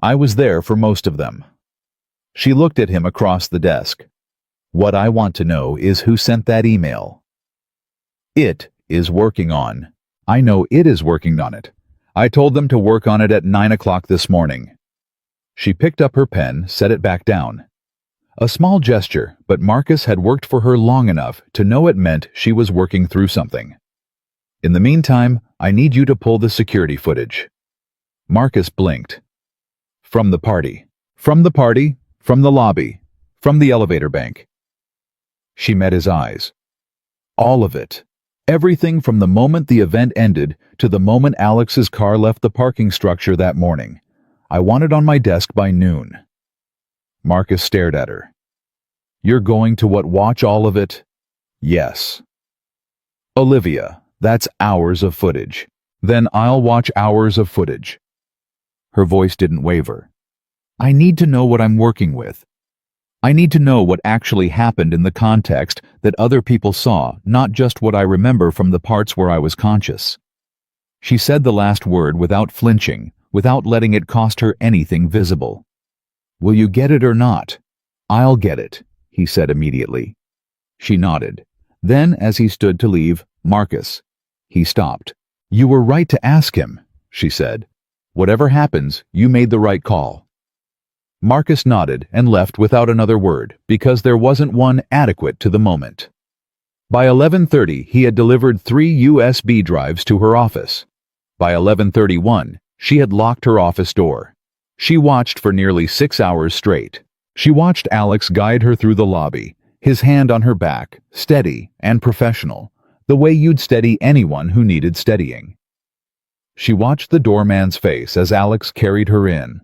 I was there for most of them." She looked at him across the desk. "What I want to know is who sent that email." "It is working on. I know it is working on it. I told them to work on it at 9 o'clock this morning." She picked up her pen, set it back down. A small gesture, but Marcus had worked for her long enough to know it meant she was working through something. In the meantime, I need you to pull the security footage. Marcus blinked. From the party. From the party, from the lobby, from the elevator bank. She met his eyes. All of it. Everything from the moment the event ended to the moment Alex's car left the parking structure that morning. I want it on my desk by noon. Marcus stared at her. You're going to watch all of it? Yes. Olivia, that's hours of footage. Then I'll watch hours of footage. Her voice didn't waver. I need to know what I'm working with. I need to know what actually happened in the context that other people saw, not just what I remember from the parts where I was conscious. She said the last word without flinching, without letting it cost her anything visible. Will you get it or not? I'll get it, he said immediately. She nodded. Then, as he stood to leave, Marcus. He stopped. You were right to ask him, she said. Whatever happens, you made the right call. Marcus nodded and left without another word, because there wasn't one adequate to the moment. By 11:30, he had delivered 3 USB drives to her office. By 11:31, she had locked her office door. She watched for nearly 6 hours straight. She watched Alex guide her through the lobby, his hand on her back, steady and professional, the way you'd steady anyone who needed steadying. She watched the doorman's face as Alex carried her in.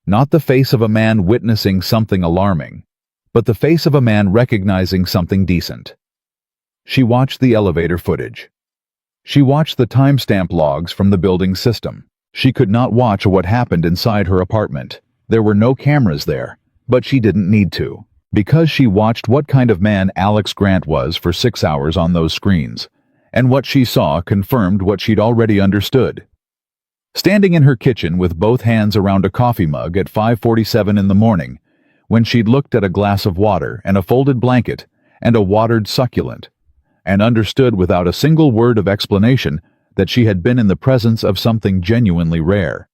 Not the face of a man witnessing something alarming, but the face of a man recognizing something decent. She watched the elevator footage. She watched the timestamp logs from the building system. She could not watch what happened inside her apartment. There were no cameras there, but she didn't need to, because she watched what kind of man Alex Grant was for 6 hours on those screens, and what she saw confirmed what she'd already understood. Standing in her kitchen with both hands around a coffee mug at 5:47 in the morning, when she'd looked at a glass of water and a folded blanket and a watered succulent, and understood without a single word of explanation that she had been in the presence of something genuinely rare.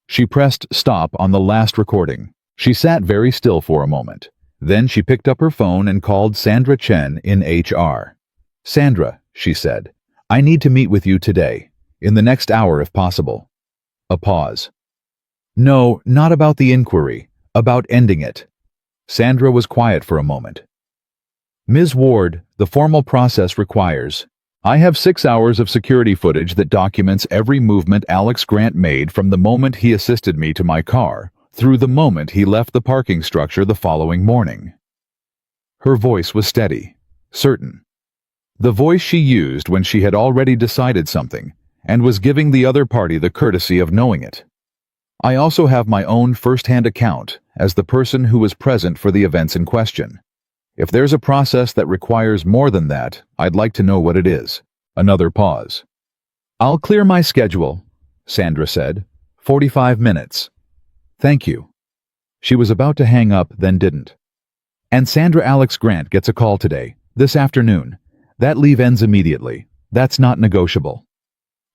She pressed stop on the last recording. She sat very still for a moment. Then she picked up her phone and called Sandra Chen in HR. Sandra, she said, I need to meet with you today. In the next hour if possible. A pause. No, not about the inquiry. About ending it. Sandra was quiet for a moment. Ms. Ward, the formal process requires. I have 6 hours of security footage that documents every movement Alex Grant made from the moment he assisted me to my car through the moment he left the parking structure the following morning. Her voice was steady, certain. The voice she used when she had already decided something and was giving the other party the courtesy of knowing it. I also have my own first-hand account as the person who was present for the events in question. If there's a process that requires more than that, I'd like to know what it is. Another pause. I'll clear my schedule, Sandra said. 45 minutes. Thank you. She was about to hang up, then didn't. And Sandra Alex Grant gets a call today, this afternoon. That leave ends immediately. That's not negotiable.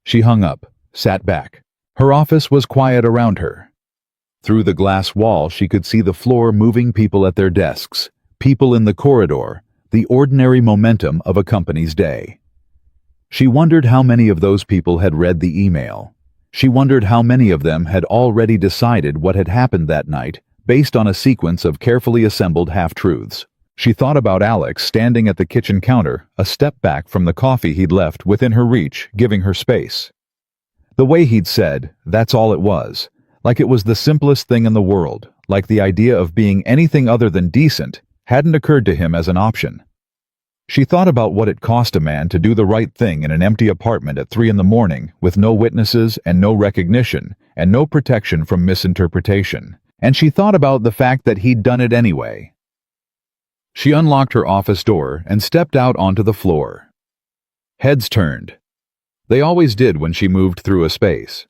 She hung up, sat back. Her office was quiet around her. Through the glass wall she could see the floor moving people at their desks, people in the corridor, the ordinary momentum of a company's day. She wondered how many of those people had read the email. She wondered how many of them had already decided what had happened that night based on a sequence of carefully assembled half-truths. She thought about Alex standing at the kitchen counter, a step back from the coffee he'd left within her reach, giving her space. The way he'd said, that's all it was, like it was the simplest thing in the world, like the idea of being anything other than decent hadn't occurred to him as an option. She thought about what it cost a man to do the right thing in an empty apartment at 3 a.m. with no witnesses and no recognition and no protection from misinterpretation, and she thought about the fact that he'd done it anyway. She unlocked her office door and stepped out onto the floor. Heads turned. They always did when she moved through a space.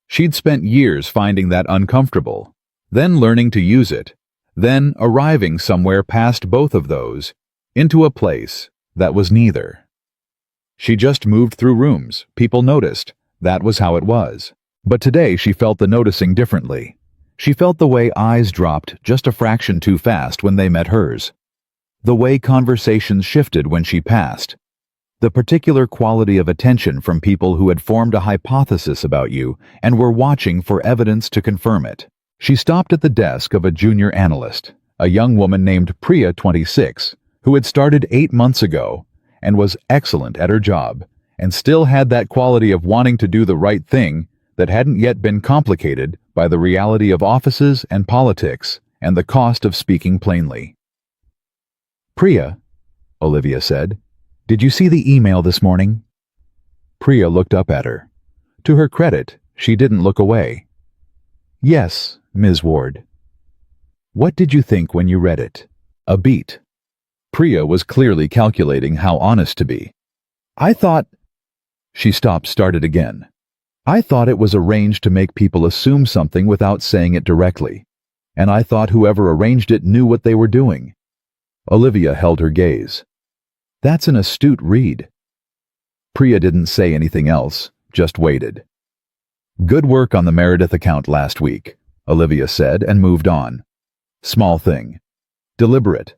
She'd spent years finding that uncomfortable, then learning to use it, then arriving somewhere past both of those, into a place that was neither. She just moved through rooms, people noticed, that was how it was. But today she felt the noticing differently. She felt the way eyes dropped just a fraction too fast when they met hers. The way conversations shifted when she passed. The particular quality of attention from people who had formed a hypothesis about you and were watching for evidence to confirm it. She stopped at the desk of a junior analyst, a young woman named Priya, 26, who had started 8 months ago and was excellent at her job and still had that quality of wanting to do the right thing that hadn't yet been complicated by the reality of offices and politics and the cost of speaking plainly. "Priya," Olivia said, "did you see the email this morning?" Priya looked up at her. To her credit, she didn't look away. "Yes, Ms. Ward." "What did you think when you read it?" A beat. Priya was clearly calculating how honest to be. "I thought—" She stopped, started again. "I thought it was arranged to make people assume something without saying it directly. And I thought whoever arranged it knew what they were doing." Olivia held her gaze. "That's an astute read." Priya didn't say anything else, just waited. "Good work on the Meredith account last week," Olivia said and moved on. Small thing. Deliberate.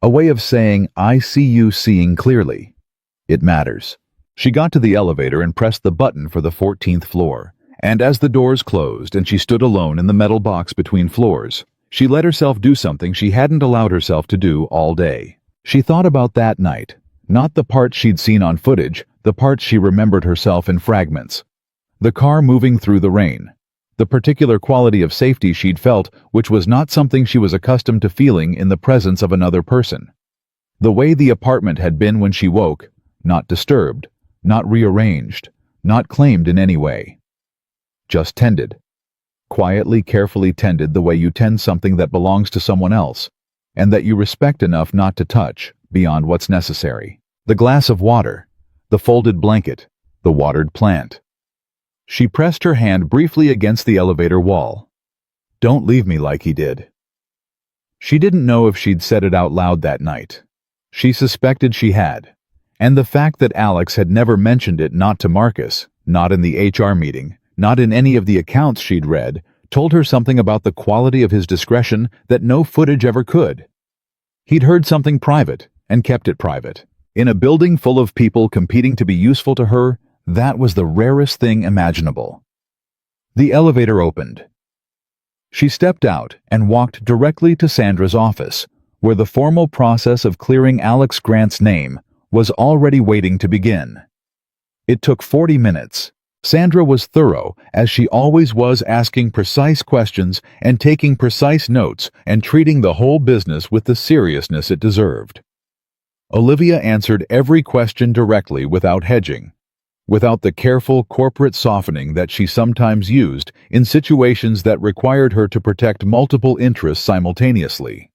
A way of saying, "I see you seeing clearly." It matters. She got to the elevator and pressed the button for the 14th floor, and as the doors closed and she stood alone in the metal box between floors, she let herself do something she hadn't allowed herself to do all day. She thought about that night, not the parts she'd seen on footage, the parts she remembered herself in fragments. The car moving through the rain. The particular quality of safety she'd felt, which was not something she was accustomed to feeling in the presence of another person. The way the apartment had been when she woke, not disturbed, not rearranged, not claimed in any way. Just tended. Quietly, carefully tended the way you tend something that belongs to someone else, and that you respect enough not to touch, beyond what's necessary. The glass of water, the folded blanket, the watered plant. She pressed her hand briefly against the elevator wall. "Don't leave me like he did." She didn't know if she'd said it out loud that night. She suspected she had. And the fact that Alex had never mentioned it, not to Marcus, not in the HR meeting, not in any of the accounts she'd read, told her something about the quality of his discretion that no footage ever could. He'd heard something private and kept it private. In a building full of people competing to be useful to her, that was the rarest thing imaginable. The elevator opened. She stepped out and walked directly to Sandra's office, where the formal process of clearing Alex Grant's name was already waiting to begin. It took 40 minutes. Sandra was thorough, as she always was, asking precise questions and taking precise notes and treating the whole business with the seriousness it deserved. Olivia answered every question directly without hedging, without the careful corporate softening that she sometimes used in situations that required her to protect multiple interests simultaneously.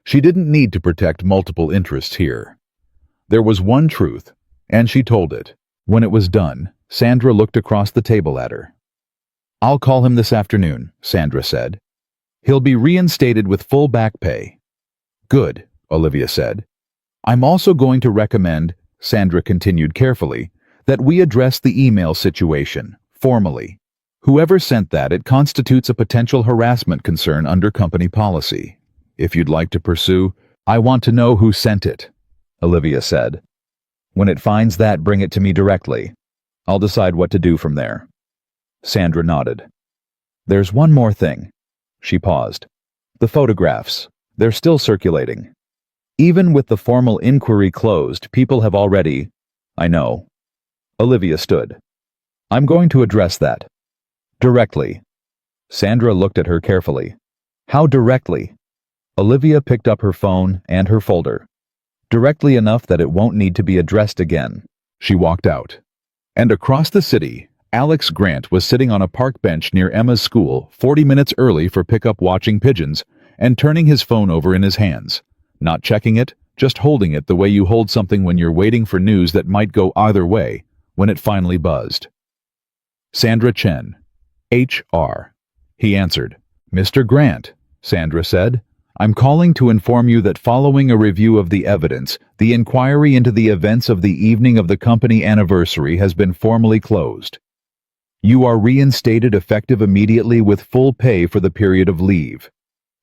She didn't need to protect multiple interests here. There was one truth, and she told it. When it was done, Sandra looked across the table at her. "I'll call him this afternoon," Sandra said. "He'll be reinstated with full back pay." "Good," Olivia said. "I'm also going to recommend," Sandra continued carefully, "that we address the email situation, formally. Whoever sent that, it constitutes a potential harassment concern under company policy. If you'd like to pursue, I want to know who sent it," Olivia said. "When it finds that, bring it to me directly. I'll decide what to do from there." Sandra nodded. "There's one more thing." She paused. "The photographs. They're still circulating. Even with the formal inquiry closed, people have already—" "I know." Olivia stood. "I'm going to address that. Directly." Sandra looked at her carefully. "How directly?" Olivia picked up her phone and her folder. "Directly enough that it won't need to be addressed again." She walked out. And across the city, Alex Grant was sitting on a park bench near Emma's school 40 minutes early for pickup, watching pigeons and turning his phone over in his hands. Not checking it, just holding it the way you hold something when you're waiting for news that might go either way, when it finally buzzed. "Sandra Chen, HR." He answered. "Mr. Grant," Sandra said. "I'm calling to inform you that following a review of the evidence, the inquiry into the events of the evening of the company anniversary has been formally closed. You are reinstated effective immediately with full pay for the period of leave.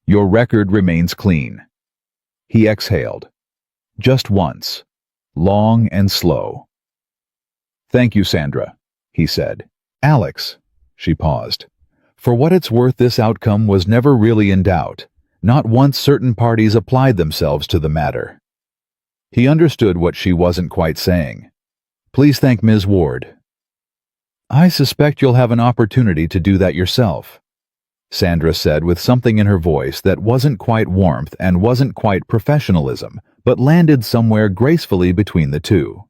Your record remains clean." He exhaled. Just once. Long and slow. "Thank you, Sandra," he said. "Alex," she paused. "For what it's worth, this outcome was never really in doubt, not once certain parties applied themselves to the matter." He understood what she wasn't quite saying. "Please thank Ms. Ward." "I suspect you'll have an opportunity to do that yourself," Sandra said with something in her voice that wasn't quite warmth and wasn't quite professionalism, but landed somewhere gracefully between the two.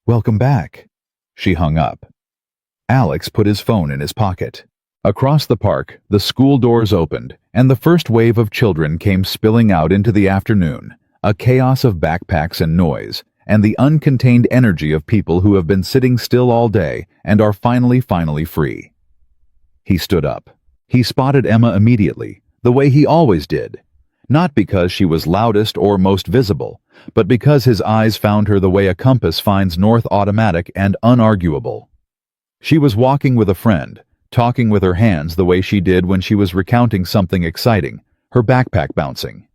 "Welcome back." She hung up. Alex put his phone in his pocket. Across the park, the school doors opened, and the first wave of children came spilling out into the afternoon, a chaos of backpacks and noise, and the uncontained energy of people who have been sitting still all day and are finally free. He stood up. He spotted Emma immediately, the way he always did. Not because she was loudest or most visible, but because his eyes found her the way a compass finds north, automatic and unarguable. She was walking with a friend, talking with her hands the way she did when she was recounting something exciting, her backpack bouncing.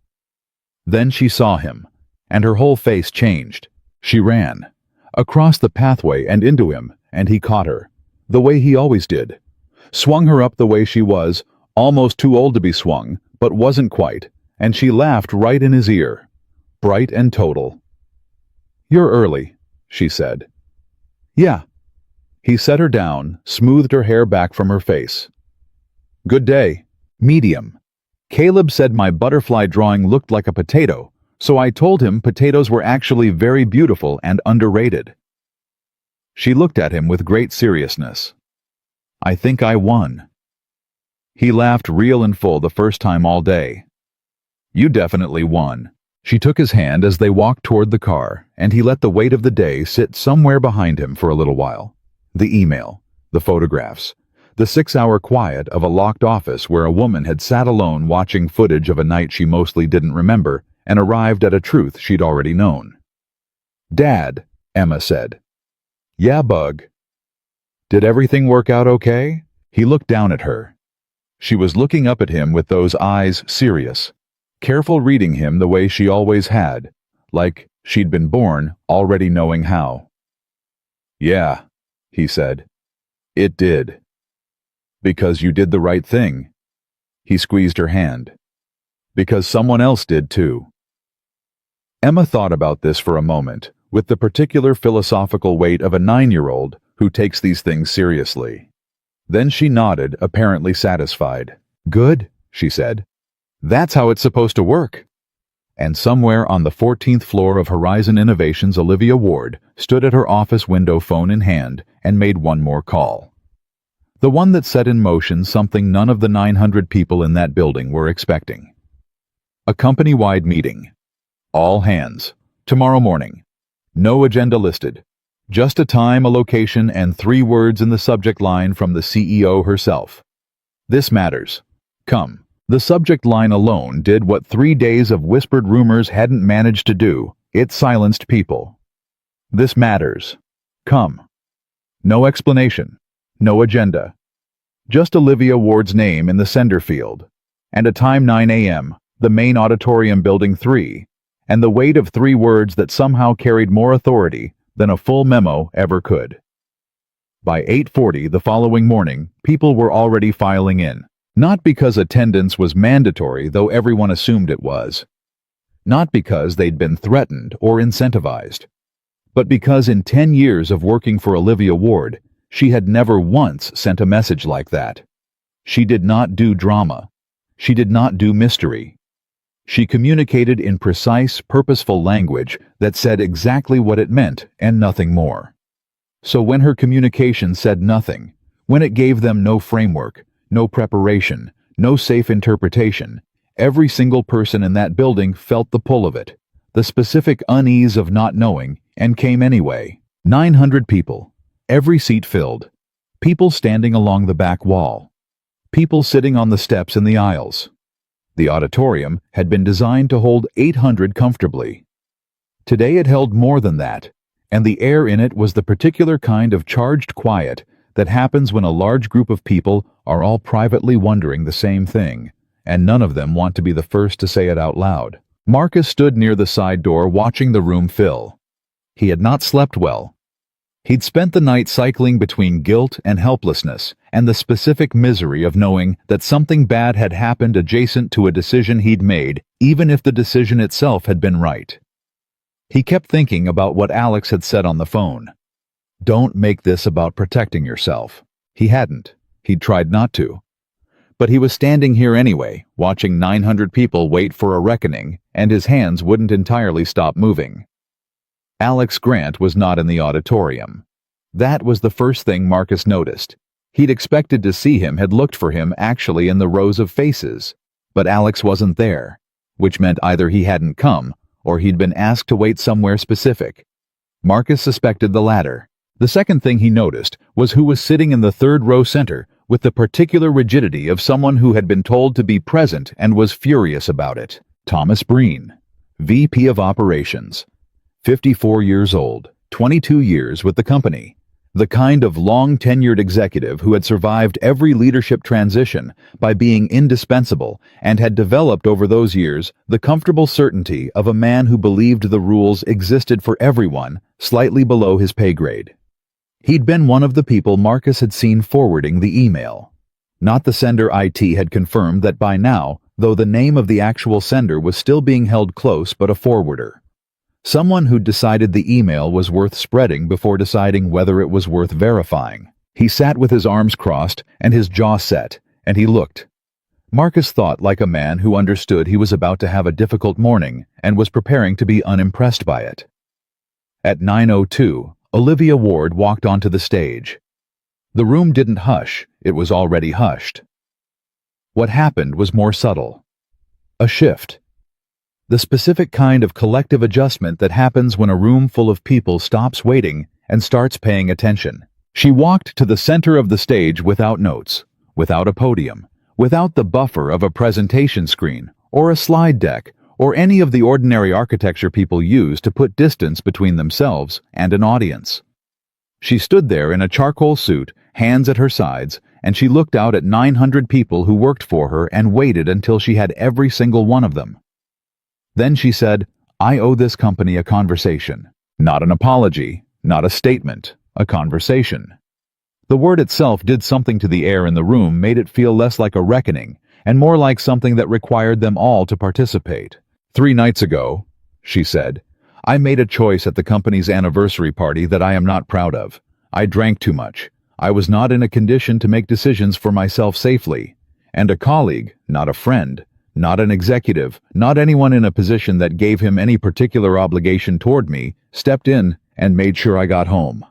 Then she saw him, and her whole face changed. She ran across the pathway and into him, and he caught her, the way he always did. Swung her up the way she was, almost too old to be swung, but wasn't quite, and she laughed right in his ear, bright and total. "You're early," she said. "Yeah." He set her down, smoothed her hair back from her face. "Good day." "Medium." Caleb said my butterfly drawing looked like a potato, so I told him potatoes were actually very beautiful and underrated. She looked at him with great seriousness. "I think I won." He laughed real and full the first time all day. "You definitely won." She took his hand as they walked toward the car, and he let the weight of the day sit somewhere behind him for a little while. The email, the photographs, the 6-hour quiet of a locked office where a woman had sat alone watching footage of a night she mostly didn't remember and arrived at a truth she'd already known. "Dad," Emma said. "Yeah, Bug." "Did everything work out okay?" He looked down at her. She was looking up at him with those eyes serious, careful, reading him the way she always had, like she'd been born already knowing how. "Yeah," he said. "It did. Because you did the right thing." He squeezed her hand. "Because someone else did too." Emma thought about this for a moment, with the particular philosophical weight of a 9-year-old who takes these things seriously. Then she nodded, apparently satisfied. "Good," she said. "That's how it's supposed to work." And somewhere on the 14th floor of Horizon Innovations, Olivia Ward stood at her office window, phone in hand, and made one more call. The one that set in motion something none of the 900 people in that building were expecting. A company-wide meeting. All hands. Tomorrow morning. No agenda listed. Just a time, a location, and 3 words in the subject line from the CEO herself. "This matters. Come." The subject line alone did what 3 days of whispered rumors hadn't managed to do. It silenced people. "This matters. Come." No explanation. No agenda. Just Olivia Ward's name in the sender field. And a time, 9 a.m., the main auditorium, building 3, and the weight of 3 words that somehow carried more authority than a full memo ever could. By 8:40 the following morning, people were already filing in. Not because attendance was mandatory, though everyone assumed it was. Not because they'd been threatened or incentivized. But because in 10 years of working for Olivia Ward, she had never once sent a message like that. She did not do drama. She did not do mystery. She communicated in precise, purposeful language that said exactly what it meant and nothing more. So when her communication said nothing, when it gave them no framework, no preparation, no safe interpretation, every single person in that building felt the pull of it, the specific unease of not knowing, and came anyway. 900 people, every seat filled, people standing along the back wall, people sitting on the steps in the aisles. The auditorium had been designed to hold 800 comfortably. Today it held more than that, and the air in it was the particular kind of charged quiet that happens when a large group of people are all privately wondering the same thing, and none of them want to be the first to say it out loud. Marcus stood near the side door watching the room fill. He had not slept well. He'd spent the night cycling between guilt and helplessness and the specific misery of knowing that something bad had happened adjacent to a decision he'd made, even if the decision itself had been right. He kept thinking about what Alex had said on the phone. Don't make this about protecting yourself. He hadn't. He'd tried not to. But he was standing here anyway, watching 900 people wait for a reckoning, and his hands wouldn't entirely stop moving. Alex Grant was not in the auditorium. That was the first thing Marcus noticed. He'd expected to see him, had looked for him actually in the rows of faces. But Alex wasn't there, which meant either he hadn't come, or he'd been asked to wait somewhere specific. Marcus suspected the latter. The second thing he noticed was who was sitting in the third row center with the particular rigidity of someone who had been told to be present and was furious about it. Thomas Breen, VP of Operations. 54 years old, 22 years with the company. The kind of long-tenured executive who had survived every leadership transition by being indispensable and had developed over those years the comfortable certainty of a man who believed the rules existed for everyone slightly below his pay grade. He'd been one of the people Marcus had seen forwarding the email. Not the sender. IT had confirmed that by now, though the name of the actual sender was still being held close, but a forwarder. Someone who'd decided the email was worth spreading before deciding whether it was worth verifying. He sat with his arms crossed and his jaw set, and he looked. Marcus thought like a man who understood he was about to have a difficult morning and was preparing to be unimpressed by it. At 9:02, Olivia Ward walked onto the stage. The room didn't hush, it was already hushed. What happened was more subtle. A shift. The specific kind of collective adjustment that happens when a room full of people stops waiting and starts paying attention. She walked to the center of the stage without notes, without a podium, without the buffer of a presentation screen or a slide deck or any of the ordinary architecture people use to put distance between themselves and an audience. She stood there in a charcoal suit, hands at her sides, and she looked out at 900 people who worked for her and waited until she had every single one of them. Then she said, "I owe this company a conversation." Not an apology, not a statement, a conversation. The word itself did something to the air in the room, made it feel less like a reckoning, and more like something that required them all to participate. 3 nights ago, she said, I made a choice at the company's anniversary party that I am not proud of. I drank too much. I was not in a condition to make decisions for myself safely. And a colleague, not a friend, not an executive, not anyone in a position that gave him any particular obligation toward me, stepped in and made sure I got home.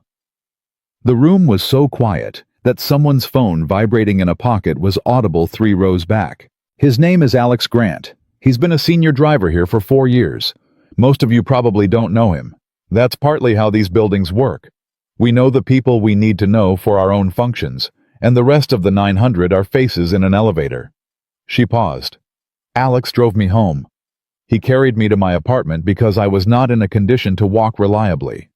The room was so quiet that someone's phone vibrating in a pocket was audible 3 rows back. His name is Alex Grant. He's been a senior driver here for 4 years. Most of you probably don't know him. That's partly how these buildings work. We know the people we need to know for our own functions, and the rest of the 900 are faces in an elevator. She paused. Alex drove me home. He carried me to my apartment because I was not in a condition to walk reliably.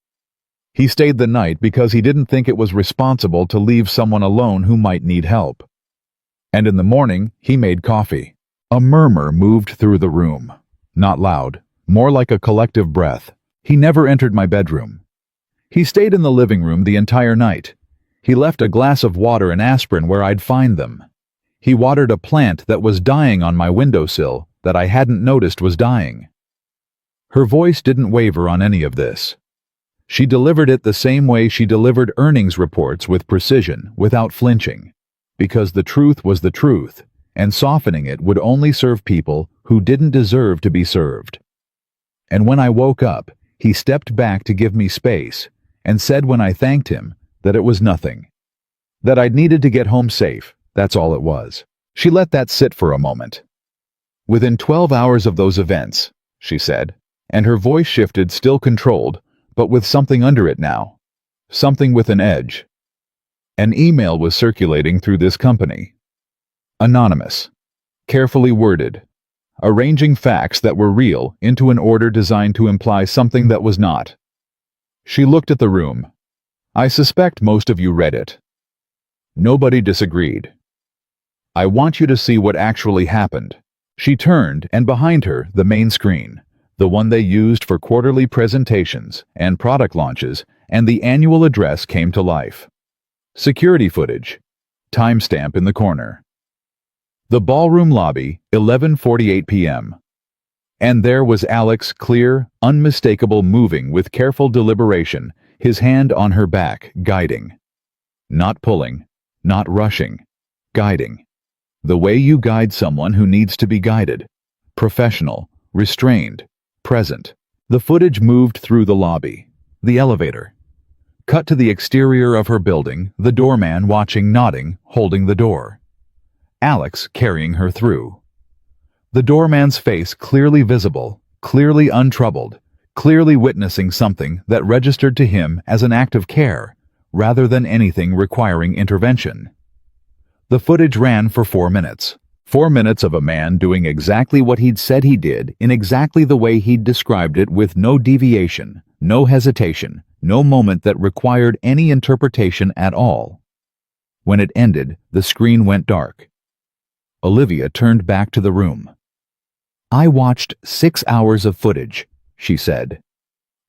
He stayed the night because he didn't think it was responsible to leave someone alone who might need help. And in the morning, he made coffee. A murmur moved through the room. Not loud, more like a collective breath. He never entered my bedroom. He stayed in the living room the entire night. He left a glass of water and aspirin where I'd find them. He watered a plant that was dying on my windowsill that I hadn't noticed was dying. Her voice didn't waver on any of this. She delivered it the same way she delivered earnings reports, with precision, without flinching, because the truth was the truth, and softening it would only serve people who didn't deserve to be served. And when I woke up, he stepped back to give me space and said when I thanked him that it was nothing, that I'd needed to get home safe. That's all it was. She let that sit for a moment. Within 12 hours of those events, she said, and her voice shifted, still controlled, but with something under it now. Something with an edge. An email was circulating through this company. Anonymous. Carefully worded. Arranging facts that were real into an order designed to imply something that was not. She looked at the room. I suspect most of you read it. Nobody disagreed. I want you to see what actually happened. She turned, and behind her, the main screen, the one they used for quarterly presentations and product launches, and the annual address came to life. Security footage. Timestamp in the corner. The ballroom lobby, 11:48 p.m. And there was Alex, clear, unmistakable, moving with careful deliberation, his hand on her back, guiding. Not pulling, not rushing, guiding. The way you guide someone who needs to be guided. Professional, restrained, present. The footage moved through the lobby, the elevator. Cut to the exterior of her building, the doorman watching, nodding, holding the door. Alex carrying her through. The doorman's face clearly visible, clearly untroubled, clearly witnessing something that registered to him as an act of care, rather than anything requiring intervention. The footage ran for 4 minutes. 4 minutes of a man doing exactly what he'd said he did in exactly the way he'd described it, with no deviation, no hesitation, no moment that required any interpretation at all. When it ended, the screen went dark. Olivia turned back to the room. "I watched 6 hours of footage," she said.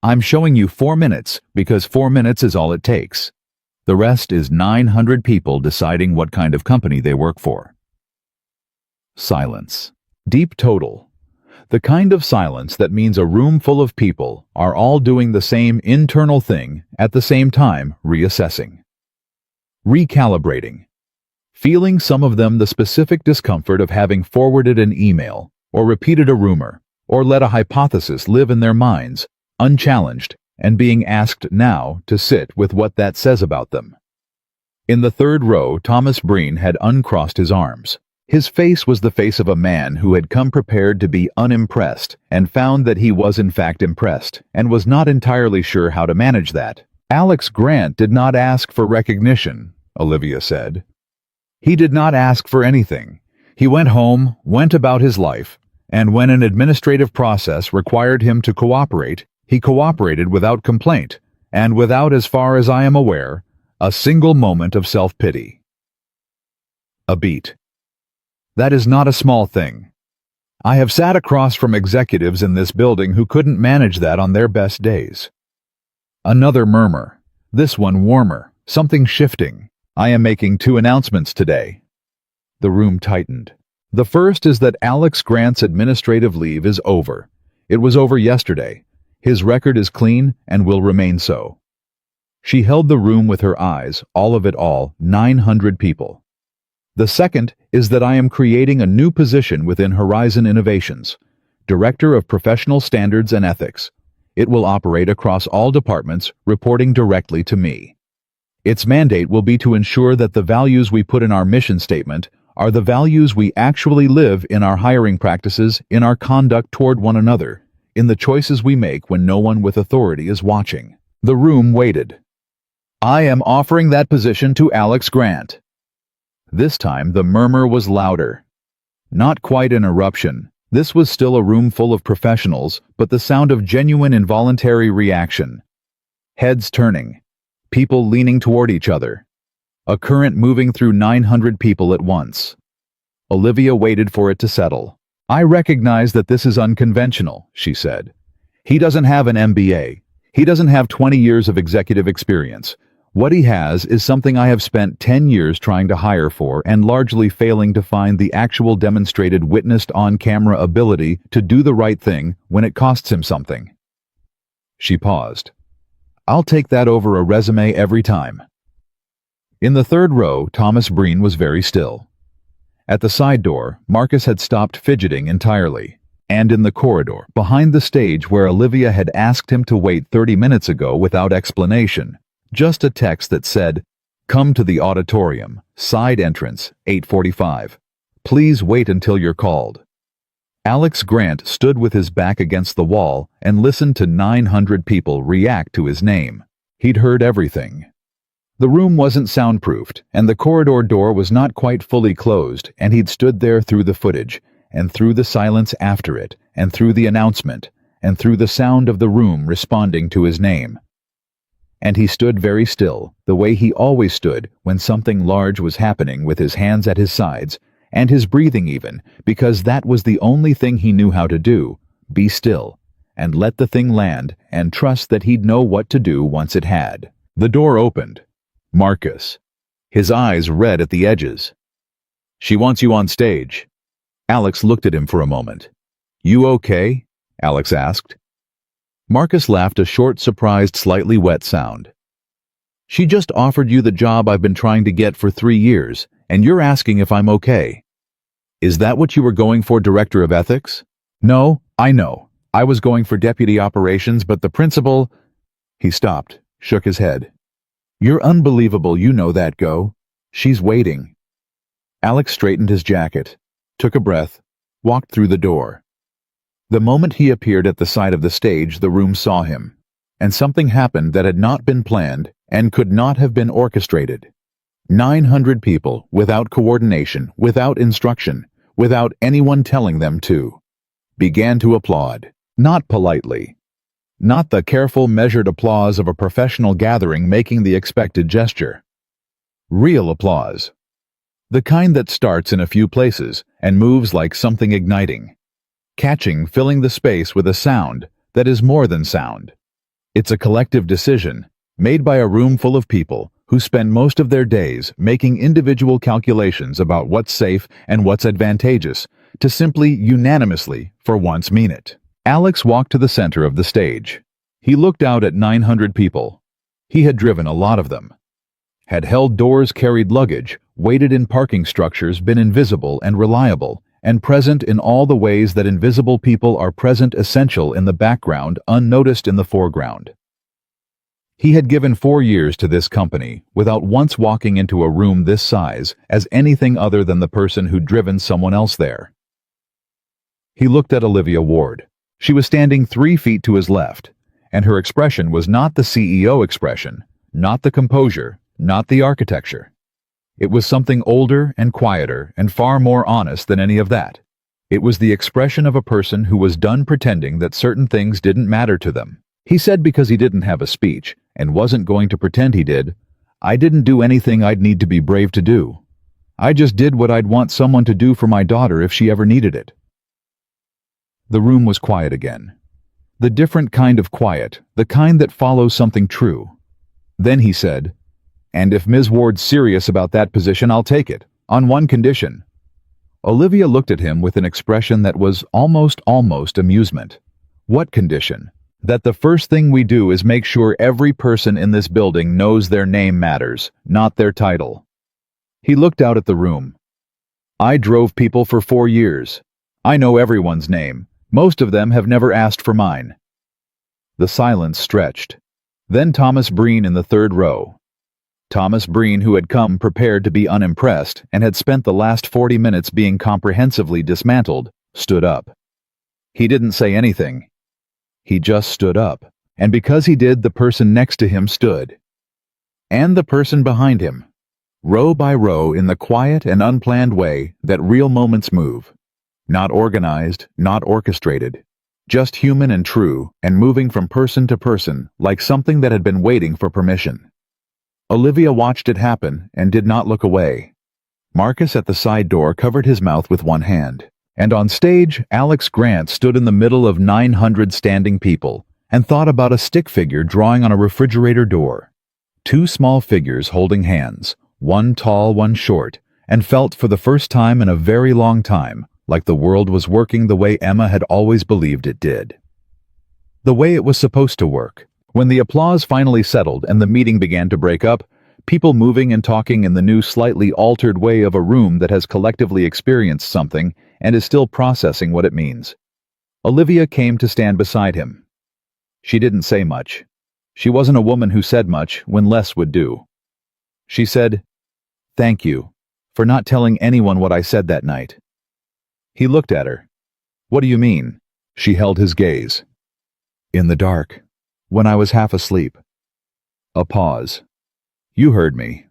"I'm showing you 4 minutes because 4 minutes is all it takes. The rest is 900 people deciding what kind of company they work for." Silence. Deep, total. The kind of silence that means a room full of people are all doing the same internal thing at the same time, reassessing. Recalibrating. Feeling, some of them, the specific discomfort of having forwarded an email, or repeated a rumor, or let a hypothesis live in their minds, unchallenged, and being asked now to sit with what that says about them. In the third row, Thomas Breen had uncrossed his arms. His face was the face of a man who had come prepared to be unimpressed and found that he was in fact impressed and was not entirely sure how to manage that. Alex Grant did not ask for recognition, Olivia said. He did not ask for anything. He went home, went about his life, and when an administrative process required him to cooperate, he cooperated without complaint, and without, as far as I am aware, a single moment of self-pity. A beat. That is not a small thing. I have sat across from executives in this building who couldn't manage that on their best days. Another murmur. This one warmer, something shifting. I am making 2 announcements today. The room tightened. The first is that Alex Grant's administrative leave is over. It was over yesterday. His record is clean and will remain so. She held the room with her eyes, all of it all, 900 people. The second is that I am creating a new position within Horizon Innovations, Director of Professional Standards and Ethics. It will operate across all departments, reporting directly to me. Its mandate will be to ensure that the values we put in our mission statement are the values we actually live in our hiring practices, in our conduct toward one another, in the choices we make when no one with authority is watching. The room waited. I am offering that position to Alex Grant. This time the murmur was louder. Not quite an eruption. This was still a room full of professionals, but the sound of genuine involuntary reaction. Heads turning. People leaning toward each other. A current moving through 900 people at once. Olivia waited for it to settle. I recognize that this is unconventional, she said. He doesn't have an MBA. He doesn't have 20 years of executive experience. What he has is something I have spent 10 years trying to hire for and largely failing to find the actual demonstrated witnessed on-camera ability to do the right thing when it costs him something. She paused. I'll take that over a resume every time. In the third row, Thomas Breen was very still. At the side door, Marcus had stopped fidgeting entirely. And in the corridor, behind the stage where Olivia had asked him to wait 30 minutes ago without explanation, just a text that said, "Come to the auditorium, side entrance, 8:45. Please wait until you're called." Alex Grant stood with his back against the wall and listened to 900 people react to his name. He'd heard everything. The room wasn't soundproofed, and the corridor door was not quite fully closed, and he'd stood there through the footage, and through the silence after it, and through the announcement, and through the sound of the room responding to his name. And he stood very still, the way he always stood when something large was happening, with his hands at his sides, and his breathing even, because that was the only thing he knew how to do, be still, and let the thing land and trust that he'd know what to do once it had. The door opened. Marcus. His eyes red at the edges. "She wants you on stage." Alex looked at him for a moment. "You okay?" Alex asked. Marcus laughed, a short, surprised, slightly wet sound. "She just offered you the job I've been trying to get for 3 years, and you're asking if I'm okay. Is that what you were going for, Director of Ethics?" "No, I know. I was going for Deputy Operations, but the principal—" He stopped, shook his head. "You're unbelievable, you know that, Go. She's waiting." Alex straightened his jacket, took a breath, walked through the door. The moment he appeared at the side of the stage, the room saw him, and something happened that had not been planned and could not have been orchestrated. 900 people, without coordination, without instruction, without anyone telling them to, began to applaud, not politely. Not the careful, measured applause of a professional gathering making the expected gesture. Real applause. The kind that starts in a few places and moves like something igniting, catching, filling the space with a sound that is more than sound. It's a collective decision made by a room full of people who spend most of their days making individual calculations about what's safe and what's advantageous to simply, unanimously, for once mean it. Alex walked to the center of the stage. He looked out at 900 people. He had driven a lot of them. Had held doors, carried luggage, waited in parking structures, been invisible and reliable, and present in all the ways that invisible people are present, essential in the background, unnoticed in the foreground. He had given 4 years to this company without once walking into a room this size as anything other than the person who'd driven someone else there. He looked at Olivia Ward. She was standing 3 feet to his left, and her expression was not the CEO expression, not the composure, not the architecture. It was something older and quieter and far more honest than any of that. It was the expression of a person who was done pretending that certain things didn't matter to them. He said, because he didn't have a speech and wasn't going to pretend he did, "I didn't do anything I'd need to be brave to do. I just did what I'd want someone to do for my daughter if she ever needed it." The room was quiet again. The different kind of quiet, the kind that follows something true. Then he said, "And if Ms. Ward's serious about that position, I'll take it, on one condition." Olivia looked at him with an expression that was almost amusement. "What condition?" "That the first thing we do is make sure every person in this building knows their name matters, not their title." He looked out at the room. "I drove people for 4 years. I know everyone's name. Most of them have never asked for mine." The silence stretched. Then Thomas Breen in the 3rd row. Thomas Breen, who had come prepared to be unimpressed and had spent the last 40 minutes being comprehensively dismantled, stood up. He didn't say anything. He just stood up, and because he did, the person next to him stood. And the person behind him, row by row, in the quiet and unplanned way that real moments move. Not organized, not orchestrated, just human and true, and moving from person to person like something that had been waiting for permission. Olivia watched it happen and did not look away. Marcus at the side door covered his mouth with one hand, and on stage, Alex Grant stood in the middle of 900 standing people and thought about a stick figure drawing on a refrigerator door. 2 small figures holding hands, one tall, one short, and felt for the first time in a very long time like the world was working the way Emma had always believed it did. The way it was supposed to work. When the applause finally settled and the meeting began to break up, people moving and talking in the new, slightly altered way of a room that has collectively experienced something and is still processing what it means. Olivia came to stand beside him. She didn't say much. She wasn't a woman who said much when less would do. She said, "Thank you for not telling anyone what I said that night." He looked at her. "What do you mean?" She held his gaze. "In the dark, when I was half asleep." A pause. "You heard me."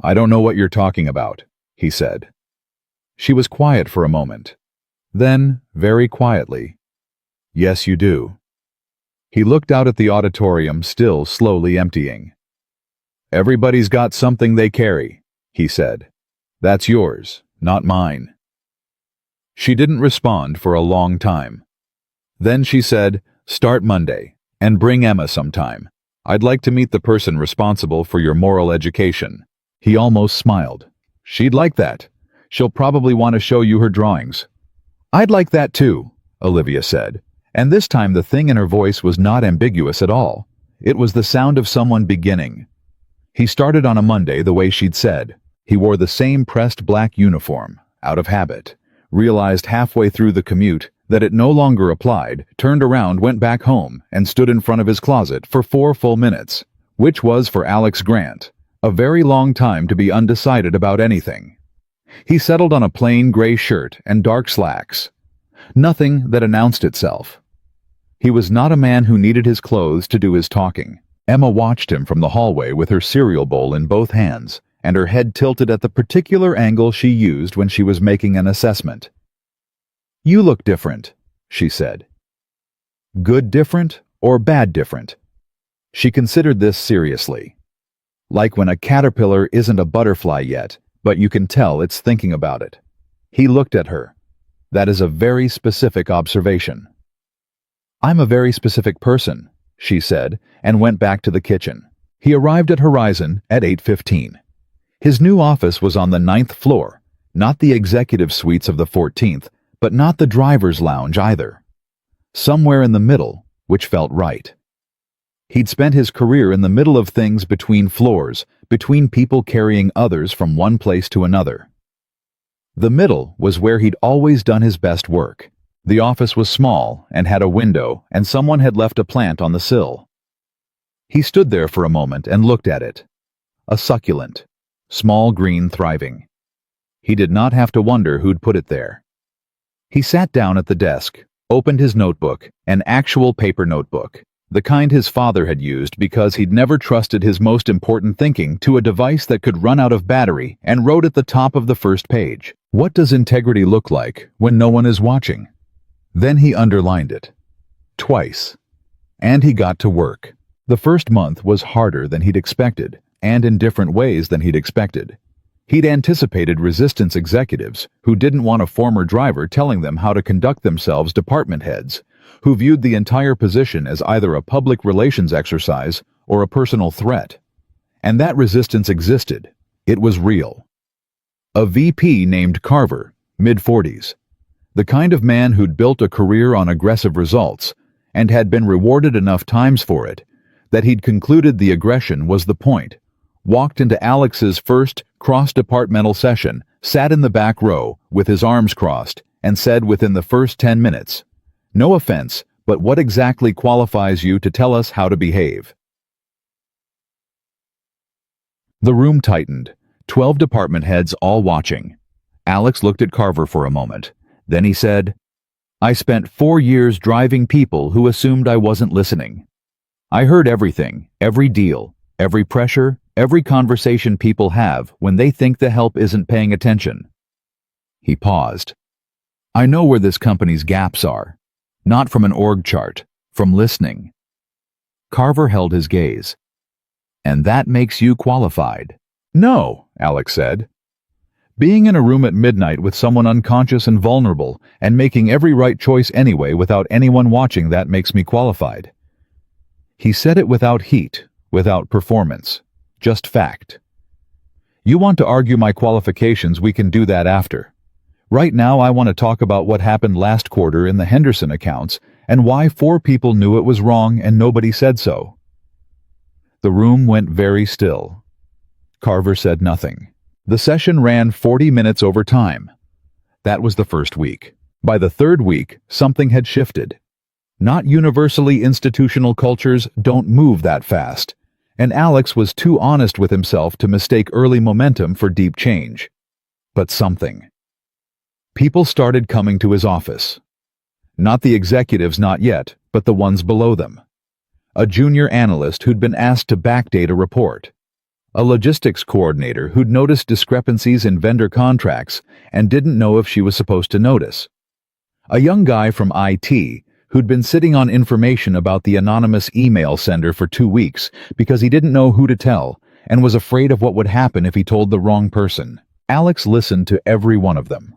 "I don't know what you're talking about," he said. She was quiet for a moment. Then, very quietly, "Yes, you do." He looked out at the auditorium, still slowly emptying. "Everybody's got something they carry," he said. "That's yours, not mine." She didn't respond for a long time. Then she said, "Start Monday, and bring Emma sometime. I'd like to meet the person responsible for your moral education." He almost smiled. "She'd like that. She'll probably want to show you her drawings." "I'd like that too," Olivia said, and this time the thing in her voice was not ambiguous at all. It was the sound of someone beginning. He started on a Monday the way she'd said. He wore the same pressed black uniform, out of habit, realized halfway through the commute that it no longer applied, turned around, went back home, and stood in front of his closet for 4 full minutes, which was, for Alex Grant, a very long time to be undecided about anything. He settled on a plain gray shirt and dark slacks. Nothing that announced itself. He was not a man who needed his clothes to do his talking. Emma watched him from the hallway with her cereal bowl in both hands, and her head tilted at the particular angle she used when she was making an assessment. "You look different," she said. Good different or bad different? She considered this seriously. Like when a caterpillar isn't a butterfly yet, but you can tell it's thinking about it. He looked at her. That is a very specific observation. "I'm a very specific person," she said, and went back to the kitchen. He arrived at Horizon at 8:15. His new office was on the 9th floor, not the executive suites of the 14th, but not the driver's lounge either. Somewhere in the middle, which felt right. He'd spent his career in the middle of things between floors, between people carrying others from one place to another. The middle was where he'd always done his best work. The office was small and had a window, and someone had left a plant on the sill. He stood there for a moment and looked at it. A succulent, small green thriving. He did not have to wonder who'd put it there. He sat down at the desk, opened his notebook, an actual paper notebook, the kind his father had used because he'd never trusted his most important thinking to a device that could run out of battery, and wrote at the top of the first page, "What does integrity look like when no one is watching?" Then he underlined it. Twice. And he got to work. The first month was harder than he'd expected, and in different ways than he'd expected. He'd anticipated resistance executives who didn't want a former driver telling them how to conduct themselves, department heads, who viewed the entire position as either a public relations exercise or a personal threat. And that resistance existed. It was real. A VP named Carver, mid-40s. The kind of man who'd built a career on aggressive results and had been rewarded enough times for it that he'd concluded the aggression was the point, walked into Alex's first cross-departmental session, sat in the back row with his arms crossed, and said within the first 10 minutes, "No offense, but what exactly qualifies you to tell us how to behave?" The room tightened, 12 department heads all watching. Alex looked at Carver for a moment. Then he said, "I spent 4 years driving people who assumed I wasn't listening. I heard everything, every deal, every pressure, every conversation people have when they think the help isn't paying attention." He paused. "I know where this company's gaps are. Not from an org chart, from listening." Carver held his gaze. "And that makes you qualified." "No," Alex said. "Being in a room at midnight with someone unconscious and vulnerable and making every right choice anyway without anyone watching, that makes me qualified." He said it without heat, without performance, just fact. "You want to argue my qualifications, we can do that after. Right now I want to talk about what happened last quarter in the Henderson accounts and why 4 people knew it was wrong and nobody said so." The room went very still. Carver said nothing. The session ran 40 minutes over time. That was the first week. By the third week, something had shifted. Not universally institutional cultures don't move that fast, and Alex was too honest with himself to mistake early momentum for deep change. But something. People started coming to his office. Not the executives, not yet, but the ones below them. A junior analyst who'd been asked to backdate a report. A logistics coordinator who'd noticed discrepancies in vendor contracts and didn't know if she was supposed to notice. A young guy from IT who'd been sitting on information about the anonymous email sender for 2 weeks because he didn't know who to tell and was afraid of what would happen if he told the wrong person. Alex listened to every one of them.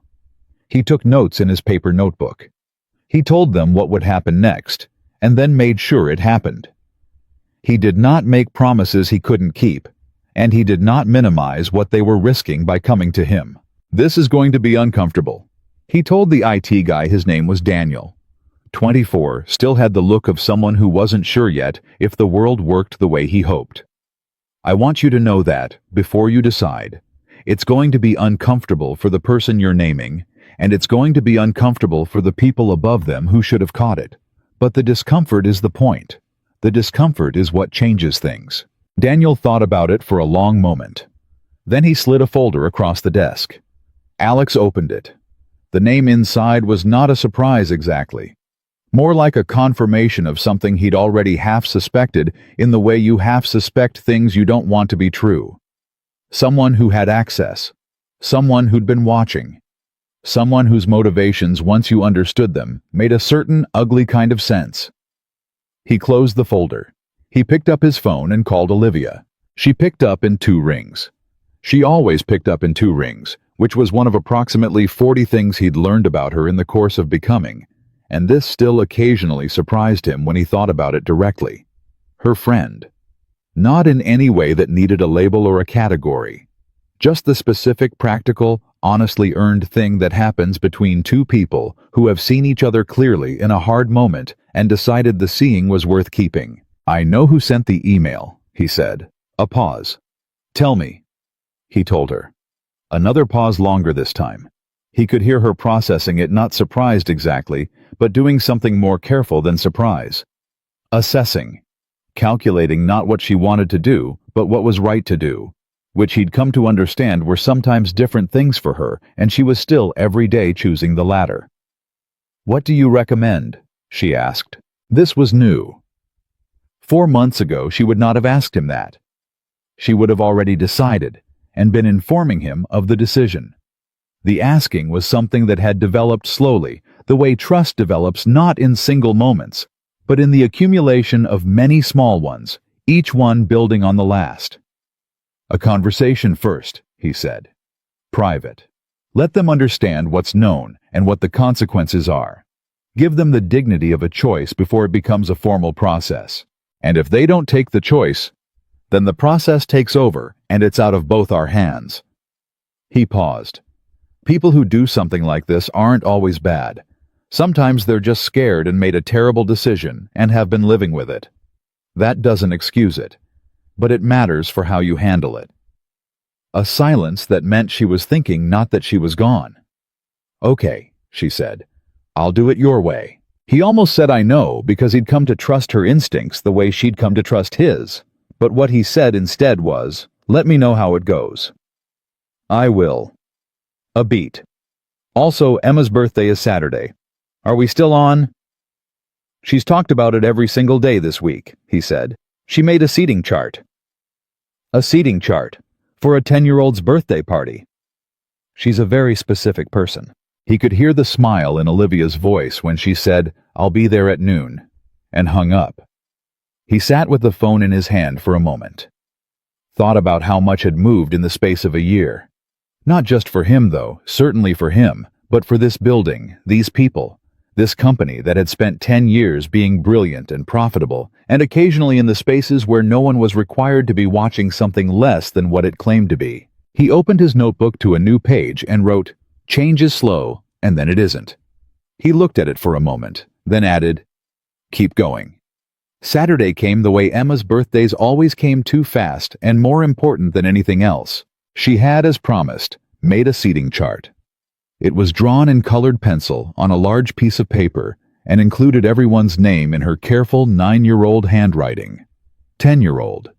He took notes in his paper notebook. He told them what would happen next, and then made sure it happened. He did not make promises he couldn't keep, and he did not minimize what they were risking by coming to him. This is going to be uncomfortable. He told the IT guy his name was Daniel. 24, still had the look of someone who wasn't sure yet if the world worked the way he hoped. I want you to know that, before you decide, it's going to be uncomfortable for the person you're naming, and it's going to be uncomfortable for the people above them who should have caught it. But the discomfort is the point. The discomfort is what changes things. Daniel thought about it for a long moment. Then he slid a folder across the desk. Alex opened it. The name inside was not a surprise exactly. More like a confirmation of something he'd already half suspected in the way you half suspect things you don't want to be true. Someone who had access. Someone who'd been watching. Someone whose motivations, once you understood them, made a certain ugly kind of sense. He closed the folder. He picked up his phone and called Olivia. She picked up in 2 rings. She always picked up in 2 rings, which was one of approximately 40 things he'd learned about her in the course of becoming, and this still occasionally surprised him when he thought about it directly. Her friend. Not in any way that needed a label or a category. Just the specific, practical, honestly earned thing that happens between 2 people who have seen each other clearly in a hard moment and decided the seeing was worth keeping. I know who sent the email, he said. A pause. Tell me, he told her. Another pause, longer this time. He could hear her processing it, not surprised exactly, but doing something more careful than surprise. Assessing. Calculating not what she wanted to do, but what was right to do, which he'd come to understand were sometimes different things for her, and she was still every day choosing the latter. What do you recommend? She asked. This was new. 4 months ago she would not have asked him that. She would have already decided, and been informing him of the decision. The asking was something that had developed slowly, the way trust develops, not in single moments, but in the accumulation of many small ones, each one building on the last. A conversation first, he said. Private. Let them understand what's known and what the consequences are. Give them the dignity of a choice before it becomes a formal process. And if they don't take the choice, then the process takes over and it's out of both our hands. He paused. People who do something like this aren't always bad. Sometimes they're just scared and made a terrible decision and have been living with it. That doesn't excuse it, but it matters for how you handle it. A silence that meant she was thinking, not that she was gone. Okay, she said. I'll do it your way. He almost said I know because he'd come to trust her instincts the way she'd come to trust his, but what he said instead was, let me know how it goes. I will. A beat. Also, Emma's birthday is Saturday. Are we still on? She's talked about it every single day this week, he said. She made a seating chart. A seating chart for a 10-year-old's birthday party. She's a very specific person. He could hear the smile in Olivia's voice when she said, I'll be there at noon, and hung up. He sat with the phone in his hand for a moment. Thought about how much had moved in the space of a year. Not just for him, though, certainly for him, but for this building, these people, this company that had spent 10 years being brilliant and profitable, and occasionally in the spaces where no one was required to be watching something less than what it claimed to be. He opened his notebook to a new page and wrote, Change is slow, and then it isn't. He looked at it for a moment, then added, Keep going. Saturday came the way Emma's birthdays always came, too fast, and more important than anything else. She had, as promised, made a seating chart. It was drawn in colored pencil on a large piece of paper and included everyone's name in her careful 9-year-old handwriting. 10-year-old.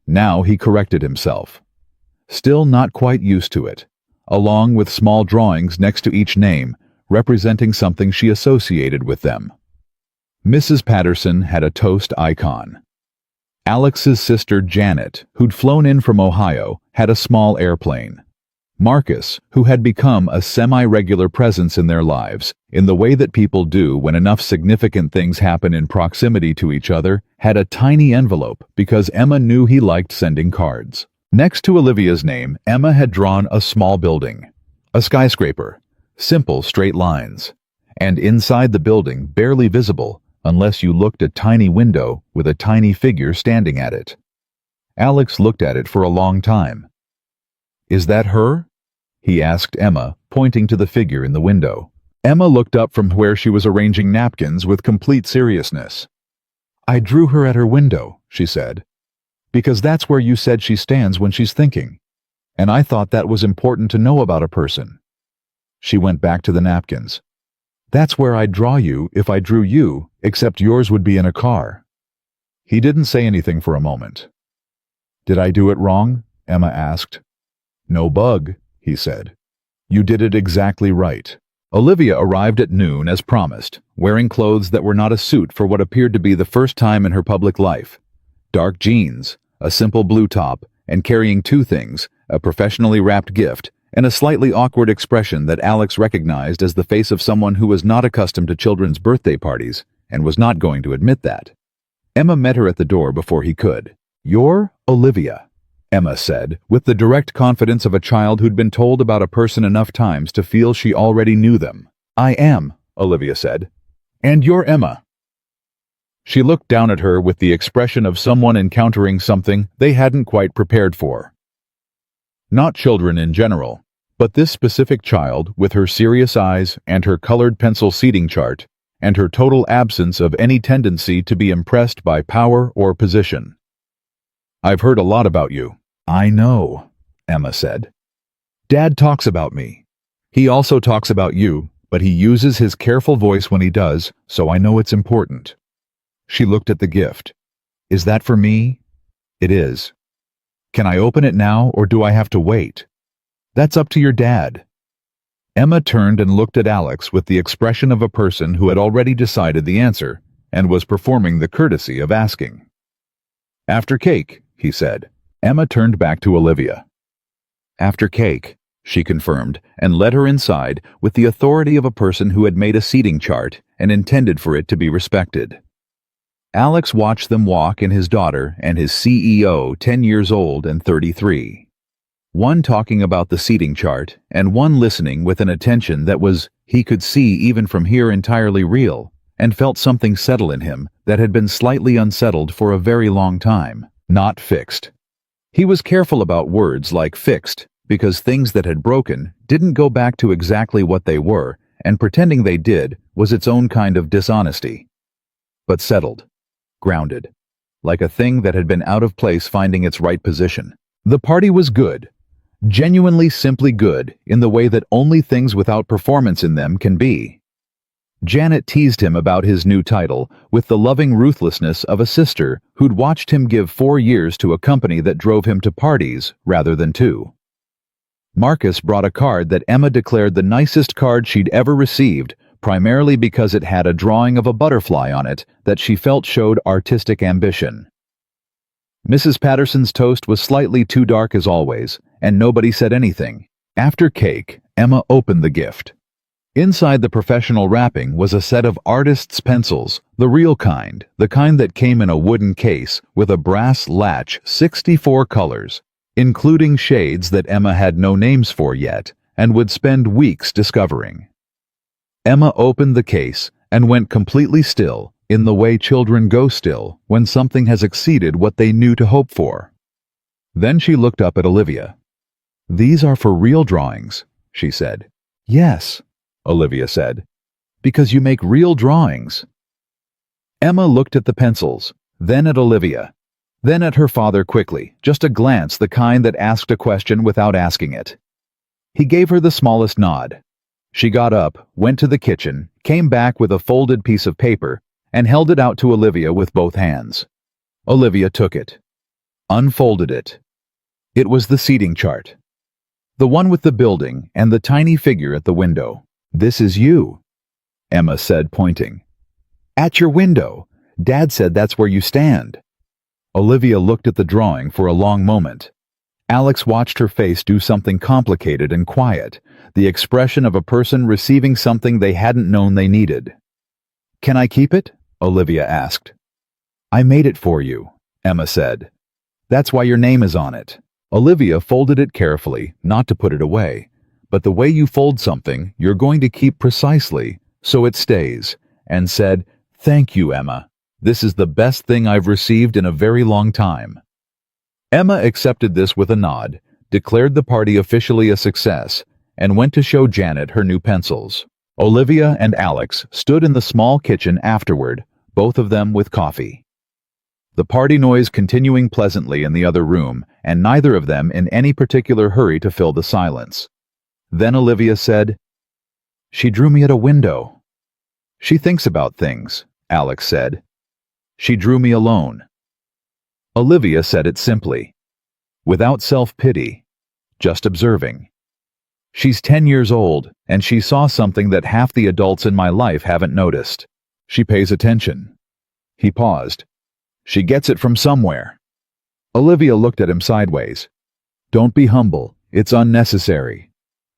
Now he corrected himself. Still not quite used to it, along with small drawings next to each name, representing something she associated with them. Mrs. Patterson had a toast icon. Alex's sister Janet, who'd flown in from Ohio, had a small airplane. Marcus, who had become a semi-regular presence in their lives, in the way that people do when enough significant things happen in proximity to each other, had a tiny envelope because Emma knew he liked sending cards. Next to Olivia's name, Emma had drawn a small building. A skyscraper. Simple straight lines. and inside the building barely visible unless you looked at a tiny window with a tiny figure standing at it. Alex looked at it for a long time. "Is that her?" he asked Emma, pointing to the figure in the window. Emma looked up from where she was arranging napkins with complete seriousness. "I drew her at her window," she said, "because that's where you said she stands when she's thinking, and I thought that was important to know about a person." She went back to the napkins. "That's where I'd draw you if I drew you, except yours would be in a car." He didn't say anything for a moment. "Did I do it wrong?" Emma asked. "No bug," he said. "You did it exactly right." Olivia arrived at noon as promised, wearing clothes that were not a suit for what appeared to be the first time in her public life. Dark jeans, a simple blue top, and carrying two things, a professionally wrapped gift, and a slightly awkward expression that Alex recognized as the face of someone who was not accustomed to children's birthday parties and was not going to admit that. Emma met her at the door before he could. "You're Olivia," Emma said, with the direct confidence of a child who'd been told about a person enough times to feel she already knew them. "I am," Olivia said. "And you're Emma." She looked down at her with the expression of someone encountering something they hadn't quite prepared for. Not children in general, but this specific child with her serious eyes and her colored pencil seating chart and her total absence of any tendency to be impressed by power or position. "I've heard a lot about you." "I know," Emma said. "Dad talks about me. He also talks about you, but he uses his careful voice when he does, so I know it's important." She looked at the gift. "Is that for me?" "It is." "Can I open it now, or do I have to wait?" "That's up to your dad." Emma turned and looked at Alex with the expression of a person who had already decided the answer and was performing the courtesy of asking. "After cake," he said. Emma turned back to Olivia. "After cake," she confirmed, and led her inside with the authority of a person who had made a seating chart and intended for it to be respected. Alex watched them walk and his daughter and his CEO, 10 years old and 33. One talking about the seating chart and one listening with an attention that was, he could see even from here, entirely real, and felt something settle in him that had been slightly unsettled for a very long time, not fixed. He was careful about words like fixed, because things that had broken didn't go back to exactly what they were, and pretending they did was its own kind of dishonesty. But settled, grounded, like a thing that had been out of place finding its right position. The party was good, genuinely simply good in the way that only things without performance in them can be. Janet teased him about his new title with the loving ruthlessness of a sister who'd watched him give 4 years to a company that drove him to parties rather than 2. Marcus brought a card that Emma declared the nicest card she'd ever received, primarily because it had a drawing of a butterfly on it that she felt showed artistic ambition. Mrs. Patterson's toast was slightly too dark as always, and nobody said anything. After cake, Emma opened the gift. Inside the professional wrapping was a set of artist's pencils, the real kind, the kind that came in a wooden case with a brass latch, 64 colors, including shades that Emma had no names for yet and would spend weeks discovering. Emma opened the case and went completely still, in the way children go still when something has exceeded what they knew to hope for. Then she looked up at Olivia. "These are for real drawings," she said. "Yes," Olivia said, "because you make real drawings." Emma looked at the pencils, then at Olivia, then at her father quickly, just a glance, the kind that asked a question without asking it. He gave her the smallest nod. She got up, went to the kitchen, came back with a folded piece of paper, and held it out to Olivia with both hands. Olivia took it, unfolded it. It was the seating chart. The one with the building and the tiny figure at the window. "This is you," Emma said, pointing. "At your window. Dad said that's where you stand." Olivia looked at the drawing for a long moment. Alex watched her face do something complicated and quiet, the expression of a person receiving something they hadn't known they needed. "Can I keep it?" Olivia asked. "I made it for you," Emma said. "That's why your name is on it." Olivia folded it carefully, not to put it away. But the way you fold something, you're going to keep precisely, So it stays, and said, "Thank you, Emma. This is the best thing I've received in a very long time." Emma accepted this with a nod, declared the party officially a success, and went to show Janet her new pencils. Olivia and Alex stood in the small kitchen afterward, both of them with coffee. The party noise continuing pleasantly in the other room, and neither of them in any particular hurry to fill the silence. Then Olivia said, "She drew me at a window." "She thinks about things," Alex said. "She drew me alone." Olivia said it simply, without self-pity, just observing. "She's 10 years old, and she saw something that half the adults in my life haven't noticed. She pays attention." He paused. "She gets it from somewhere." Olivia looked at him sideways. "Don't be humble. It's unnecessary."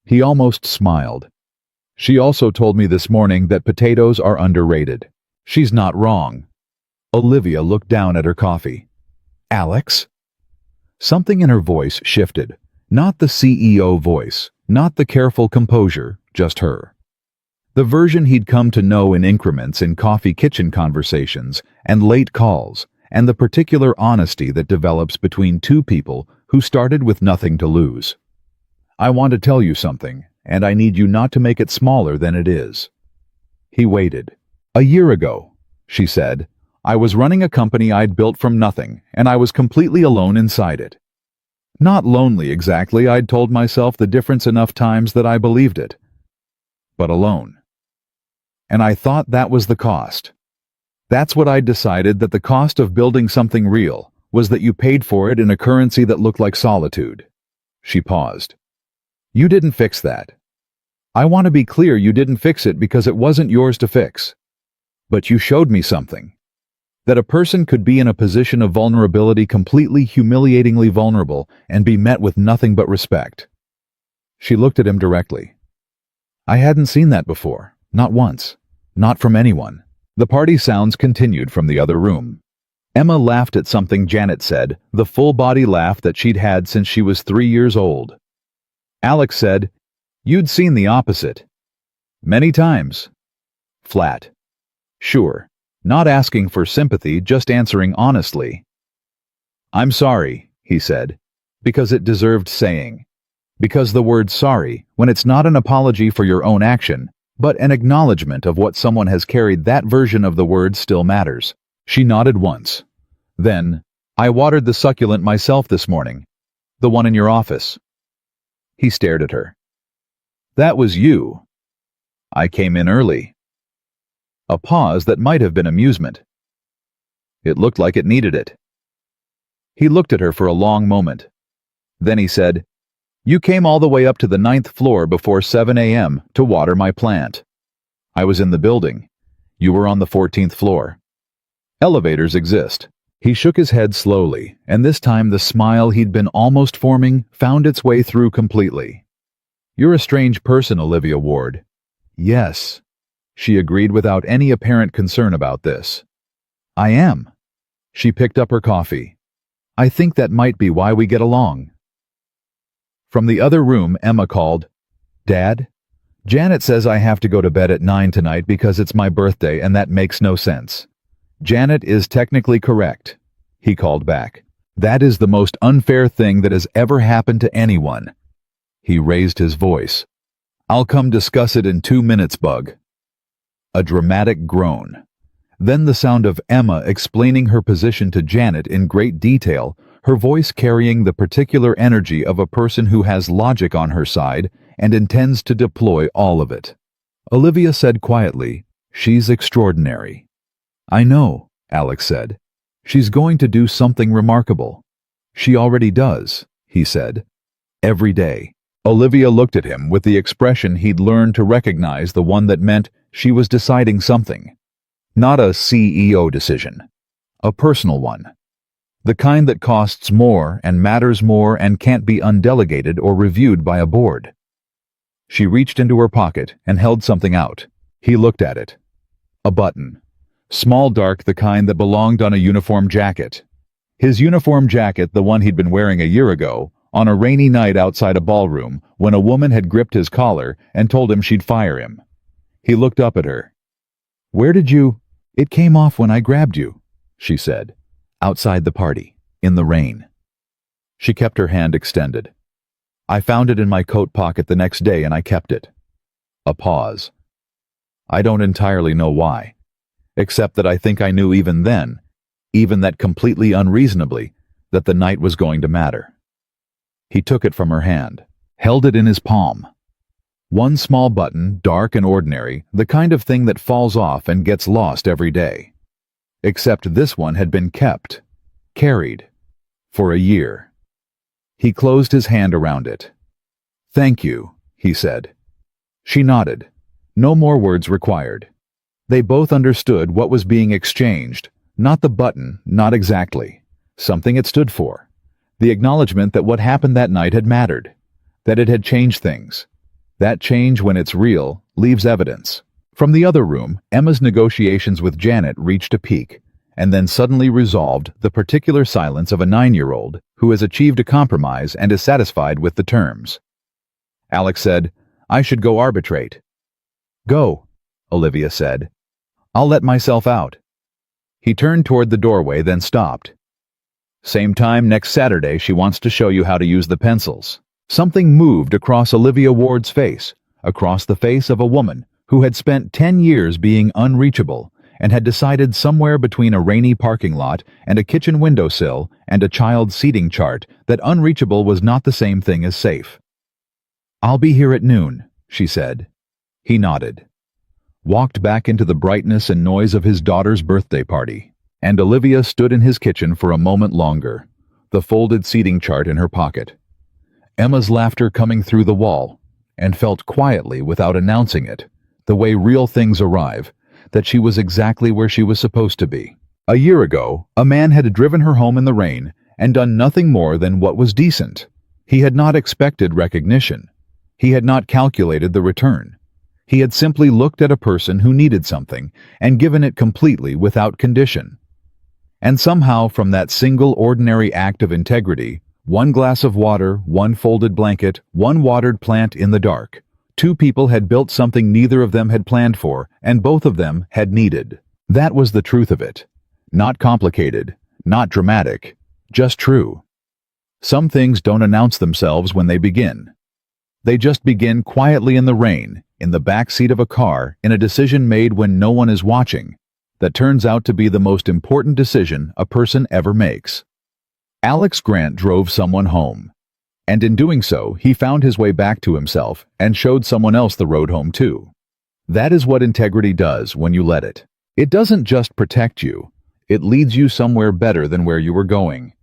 He almost smiled. "She also told me this morning that potatoes are underrated. She's not wrong." Olivia looked down at her coffee. "Alex?" Something in her voice shifted. Not the CEO voice, not the careful composure, just her. The version he'd come to know in increments in coffee kitchen conversations and late calls, and the particular honesty that develops between two people who started with nothing to lose. "I want to tell you something, and I need you not to make it smaller than it is." He waited. "A year ago," she said, "I was running a company I'd built from nothing, and I was completely alone inside it. Not lonely exactly, I'd told myself the difference enough times that I believed it. But alone. And I thought that was the cost. That's what I'd decided, that the cost of building something real was that you paid for it in a currency that looked like solitude." She paused. "You didn't fix that. I want to be clear, you didn't fix it because it wasn't yours to fix. But you showed me something. That a person could be in a position of vulnerability, completely humiliatingly vulnerable, and be met with nothing but respect." She looked at him directly. "I hadn't seen that before, not once, not from anyone." The party sounds continued from the other room. Emma laughed at something Janet said, the full-body laugh that she'd had since she was 3 years old. Alex said, "You'd seen the opposite." "Many times." Flat. Sure. Not asking for sympathy, just answering honestly. "I'm sorry," he said, because it deserved saying. Because the word sorry, when it's not an apology for your own action, but an acknowledgement of what someone has carried, that version of the word still matters. She nodded once. Then, "I watered the succulent myself this morning. The one in your office." He stared at her. "That was you." "I came in early." A pause that might have been amusement. "It looked like it needed it." He looked at her for a long moment. Then he said, "You came all the way up to the 9th floor before 7 a.m. to water my plant. I was in the building. You were on the 14th floor. Elevators exist." He shook his head slowly, and this time the smile he'd been almost forming found its way through completely. "You're a strange person, Olivia Ward." "Yes," she agreed without any apparent concern about this. "I am." She picked up her coffee. "I think that might be why we get along." From the other room, Emma called, "Dad? Janet says I have to go to bed at 9 tonight because it's my birthday, and that makes no sense." "Janet is technically correct," he called back. "That is the most unfair thing that has ever happened to anyone." He raised his voice. "I'll come discuss it in 2 minutes, Bug." A dramatic groan. Then the sound of Emma explaining her position to Janet in great detail, her voice carrying the particular energy of a person who has logic on her side and intends to deploy all of it. Olivia said quietly, "She's extraordinary." "I know," Alex said. "She's going to do something remarkable." "She already does," he said. "Every day." Olivia looked at him with the expression he'd learned to recognize, the one that meant she was deciding something. Not a CEO decision. A personal one. The kind that costs more and matters more and can't be undelegated or reviewed by a board. She reached into her pocket and held something out. He looked at it. A button. Small, dark, the kind that belonged on a uniform jacket. His uniform jacket, the one he'd been wearing a year ago, on a rainy night outside a ballroom when a woman had gripped his collar and told him she'd fire him. He looked up at her. "Where did you—" "It came off when I grabbed you," she said. "Outside the party, in the rain." She kept her hand extended. "I found it in my coat pocket the next day and I kept it." A pause. "I don't entirely know why, except that I think I knew even then, even that completely unreasonably, that the night was going to matter." He took it from her hand, held it in his palm. One small button, dark and ordinary, the kind of thing that falls off and gets lost every day. Except this one had been kept, carried, for a year. He closed his hand around it. "Thank you," he said. She nodded. No more words required. They both understood what was being exchanged, not the button, not exactly. Something it stood for. The acknowledgement that what happened that night had mattered, that it had changed things. That change, when it's real, leaves evidence. From the other room, Emma's negotiations with Janet reached a peak, and then suddenly resolved the particular silence of a 9-year-old who has achieved a compromise and is satisfied with the terms. Alex said, "I should go arbitrate." "Go," Olivia said. "I'll let myself out." He turned toward the doorway, then stopped. "Same time next Saturday, she wants to show you how to use the pencils." Something moved across Olivia Ward's face, across the face of a woman who had spent 10 years being unreachable and had decided somewhere between a rainy parking lot and a kitchen windowsill and a child's seating chart that unreachable was not the same thing as safe. "I'll be here at noon," she said. He nodded. Walked back into the brightness and noise of his daughter's birthday party, and Olivia stood in his kitchen for a moment longer, the folded seating chart in her pocket. Emma's laughter coming through the wall, and felt quietly, without announcing it, the way real things arrive, that she was exactly where she was supposed to be. A year ago, a man had driven her home in the rain and done nothing more than what was decent. He had not expected recognition. He had not calculated the return. He had simply looked at a person who needed something and given it completely without condition. And somehow, from that single ordinary act of integrity, one glass of water, one folded blanket, one watered plant in the dark, two people had built something neither of them had planned for, and both of them had needed. That was the truth of it. Not complicated, not dramatic, just true. Some things don't announce themselves when they begin. They just begin quietly in the rain, in the back seat of a car, in a decision made when no one is watching, that turns out to be the most important decision a person ever makes. Alex Grant drove someone home, and in doing so, he found his way back to himself and showed someone else the road home too. That is what integrity does when you let it. It doesn't just protect you, it leads you somewhere better than where you were going.